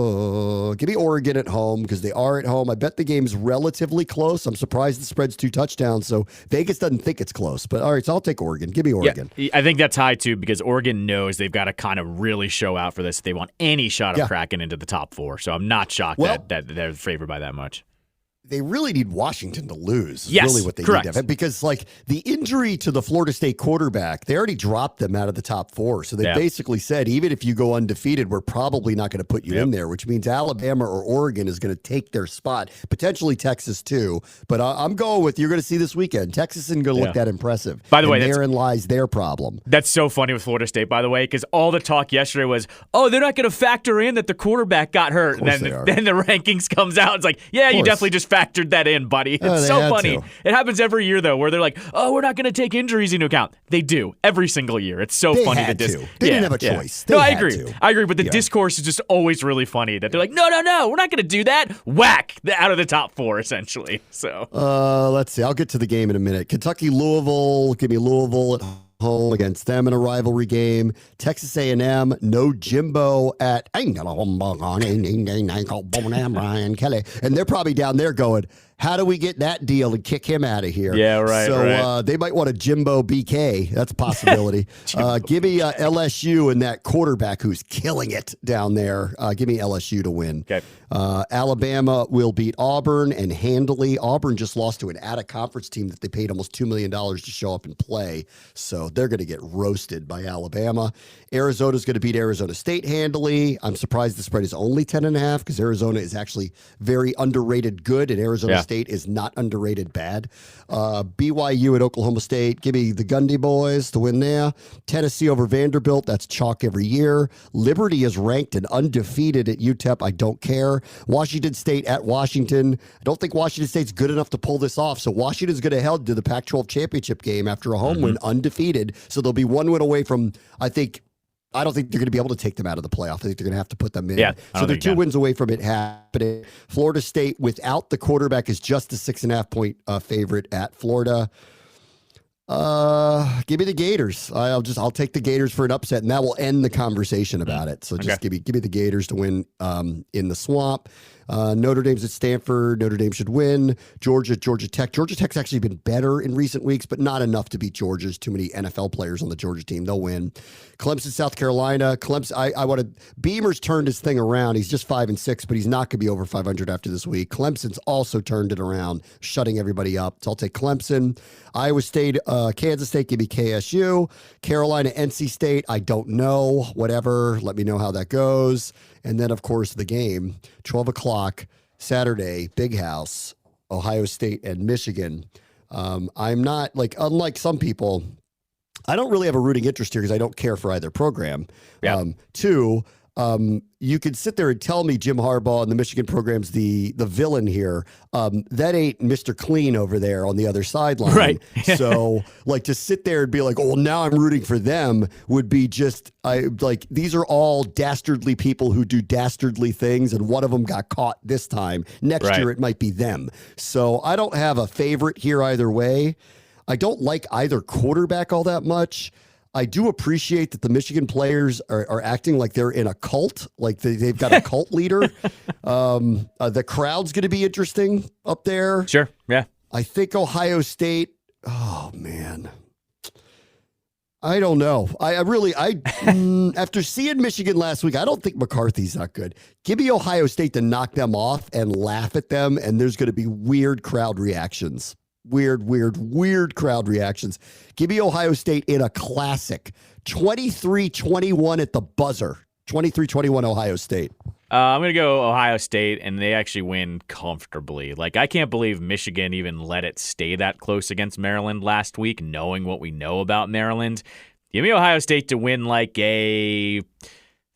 give me Oregon at home because they are at home. I bet the game's relatively close. I'm surprised the spread's 2 touchdowns, so Vegas doesn't think it's close. But all right, so I'll take Oregon. Give me Oregon. Yeah, I think that's high, too, because Oregon knows they've got to kind of really show out for this if they want any shot of cracking into the top 4. So I'm not shocked that they're favored by that much. They really need Washington to lose. Yes, really what they correct. need to have. Because, like, the injury to the Florida State quarterback, they already dropped them out of the top 4. So they basically said, even if you go undefeated, we're probably not going to put you in there, which means Alabama or Oregon is going to take their spot. Potentially Texas, too. But I'm going with, you're going to see this weekend, Texas isn't going to look that impressive. By the way, therein lies their problem. That's so funny with Florida State, by the way, because all the talk yesterday was, they're not going to factor in that the quarterback got hurt. And then the rankings comes out. It's like, you definitely just factored that in, buddy. It's so funny. It happens every year, though, where they're like, we're not going to take injuries into account. They do every single year. It's so funny. They didn't have a choice. I agree. But the discourse is just always really funny that they're like, no, we're not going to do that. Whack, out of the top 4, essentially. So let's see. I'll get to the game in a minute. Kentucky, Louisville. Give me Louisville at home against them in a rivalry game. Texas A&M, no Jimbo at Brian Kelly. And they're probably down there going, how do we get that deal and kick him out of here? Yeah, right. So they might want a Jimbo BK. That's a possibility. Give me LSU and that quarterback who's killing it down there. Give me LSU to win. Okay. Alabama will beat Auburn and handily. Auburn just lost to an out-of-conference team that they paid almost $2 million to show up and play. So they're going to get roasted by Alabama. Arizona's going to beat Arizona State handily. I'm surprised the spread is only 10.5 because Arizona is actually very underrated good, and Arizona State is not underrated bad. BYU at Oklahoma State. Give me the Gundy boys to win there. Tennessee over Vanderbilt. That's chalk every year. Liberty is ranked and undefeated at UTEP. I don't care. Washington State at Washington. I don't think Washington State's good enough to pull this off. So Washington's going to head to the Pac-12 championship game after a home win, undefeated. So they'll be 1 win away from, I don't think they're going to be able to take them out of the playoff. I think they're going to have to put them in. Yeah, so they're 2 wins away from it happening. Florida State without the quarterback is just a 6.5 point favorite at Florida. Give me the Gators. I'll take the Gators for an upset, and that will end the conversation about it. So just give me the Gators to win in the swamp. Notre Dame's at Stanford. Notre Dame should win. Georgia Tech. Georgia Tech's actually been better in recent weeks, but not enough to beat Georgia's. Too many NFL players on the Georgia team. They'll win. Clemson, South Carolina. Beamer's turned his thing around. He's just 5-6, but he's not going to be over 500 after this week. Clemson's also turned it around, shutting everybody up. So I'll take Clemson. Iowa State, Kansas State, give me KSU. Carolina, NC State, I don't know. Whatever. Let me know how that goes. And then, of course, the game, 12 o'clock, Saturday, Big House, Ohio State and Michigan. I'm not, unlike some people, I don't really have a rooting interest here because I don't care for either program. Yeah. Two, you could sit there and tell me Jim Harbaugh and the Michigan program's the villain here. That ain't Mr. Clean over there on the other sideline. Right. So, to sit there and be like, oh, well, now I'm rooting for them would be just, these are all dastardly people who do dastardly things, and one of them got caught this time. Next year, it might be them. So I don't have a favorite here either way. I don't like either quarterback all that much. I do appreciate that the Michigan players are acting like they're in a cult, like they've got a cult leader. The crowd's going to be interesting up there. Sure, yeah. I think Ohio State, oh, man. I don't know. After seeing Michigan last week, I don't think McCarthy's that good. Give me Ohio State to knock them off and laugh at them, and there's going to be weird crowd reactions. Weird crowd reactions. Give me Ohio State in a classic. 23-21 at the buzzer. 23-21 Ohio State. I'm going to go Ohio State, and they actually win comfortably. I can't believe Michigan even let it stay that close against Maryland last week, knowing what we know about Maryland. Give me Ohio State to win a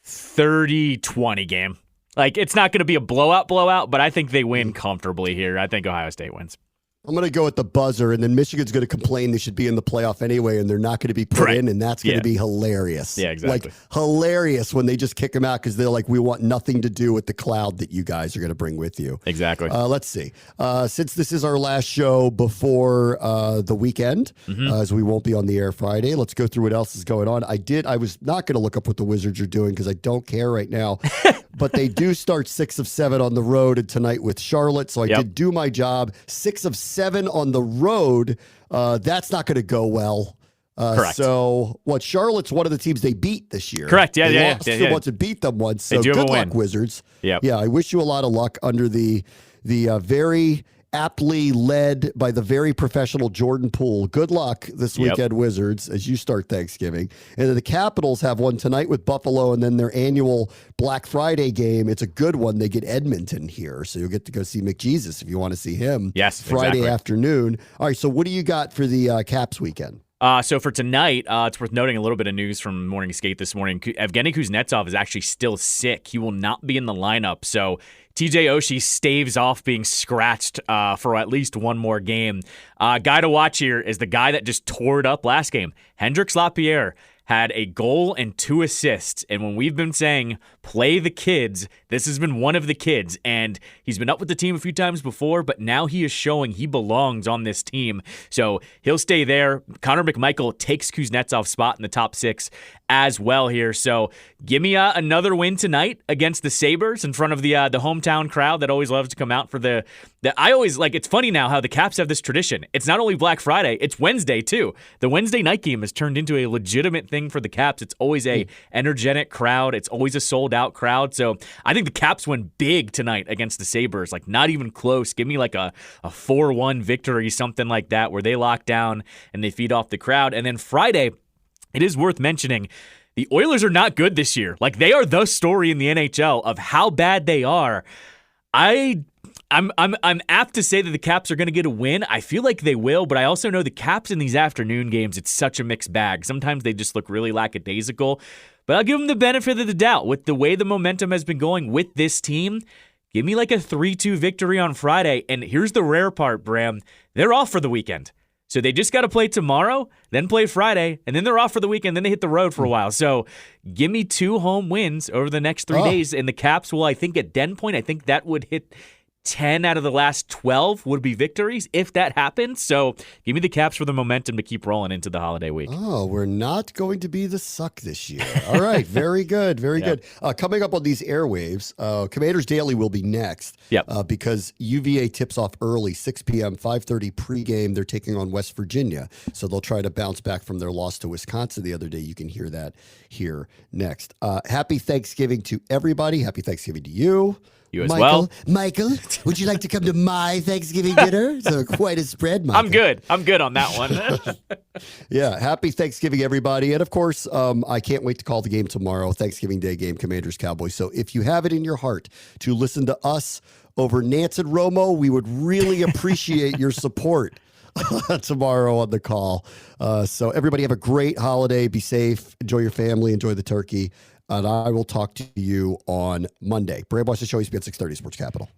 30-20 game. It's not going to be a blowout, but I think they win comfortably here. I think Ohio State wins. I'm going to go at the buzzer, and then Michigan's going to complain they should be in the playoff anyway, and they're not going to be put in, and that's going to be hilarious. Yeah, exactly. Like, hilarious when they just kick them out because they're like, we want nothing to do with the cloud that you guys are going to bring with you. Exactly. Let's see. Since this is our last show before the weekend, as we won't be on the air Friday, let's go through what else is going on. I was not going to look up what the Wizards are doing because I don't care right now, but they do start 6 of 7 on the road and tonight with Charlotte, so I did do my job. 6 of 7 on the road, that's not going to go well. Correct. So, Charlotte's one of the teams they beat this year. Correct. Yeah, they lost to once and beat them once. So good luck, Wizards. Yep. Yeah, I wish you a lot of luck under the very aptly led by the very professional Jordan Poole. Good luck this weekend, Wizards, as you start Thanksgiving. And then the Capitals have one tonight with Buffalo, and then their annual Black Friday game. It's a good one. They get Edmonton here, so you'll get to go see McJesus if you want to see him. Yes, Friday afternoon. All right, so what do you got for the Caps weekend? So for tonight, it's worth noting a little bit of news from Morning Skate this morning. Evgeny Kuznetsov is actually still sick. He will not be in the lineup, so TJ Oshie staves off being scratched for at least one more game. Guy to watch here is the guy that just tore it up last game. Hendrix Lapierre had a goal and 2 assists. And when we've been saying, play the kids, this has been one of the kids. And he's been up with the team a few times before, but now he is showing he belongs on this team. So he'll stay there. Connor McMichael takes Kuznetsov's spot in the top 6 as well here. So give me another win tonight against the Sabres in front of the hometown crowd that always loves to come out for the I always like. It's funny now how the Caps have this tradition. It's not only Black Friday, it's Wednesday too. The Wednesday night game has turned into a legitimate thing for the Caps. It's always a energetic crowd. It's always a sold out crowd. So I think the Caps win big tonight against the Sabres. Like not even close. Give me like a 4-1 victory, something like that, where they lock down and they feed off the crowd. And then Friday, it is worth mentioning, the Oilers are not good this year. Like they are the story in the NHL of how bad they are. I'm apt to say that the Caps are going to get a win. I feel like they will, but I also know the Caps in these afternoon games, it's such a mixed bag. Sometimes they just look really lackadaisical, but I'll give them the benefit of the doubt. With the way the momentum has been going with this team, give me like a 3-2 victory on Friday. And here's the rare part, Bram. They're off for the weekend. So they just got to play tomorrow, then play Friday, and then they're off for the weekend. Then they hit the road for a while. So give me 2 home wins over the next 3 days. And the Caps will, I think, at Den Point, I think that would hit 10 out of the last 12 would be victories if that happens. So give me the Caps for the momentum to keep rolling into the holiday week. Oh, we're not going to be the suck this year. All right. Very good. Very good. Coming up on these airwaves, Commanders Daily will be next because UVA tips off early, 6 p.m., 5:30 pregame. They're taking on West Virginia. So they'll try to bounce back from their loss to Wisconsin the other day. You can hear that here next. Happy Thanksgiving to everybody. Happy Thanksgiving to you. You as well. Michael, would you like to come to my Thanksgiving dinner? So quite a spread, Michael. I'm good on that one. Yeah, happy Thanksgiving, everybody. And, of course, I can't wait to call the game tomorrow, Thanksgiving Day game, Commanders Cowboys. So if you have it in your heart to listen to us over Nance and Romo, we would really appreciate your support tomorrow on the call. So everybody have a great holiday. Be safe. Enjoy your family. Enjoy the turkey. And I will talk to you on Monday. Bram Mosley Show, ESPN 630 Sports Capital.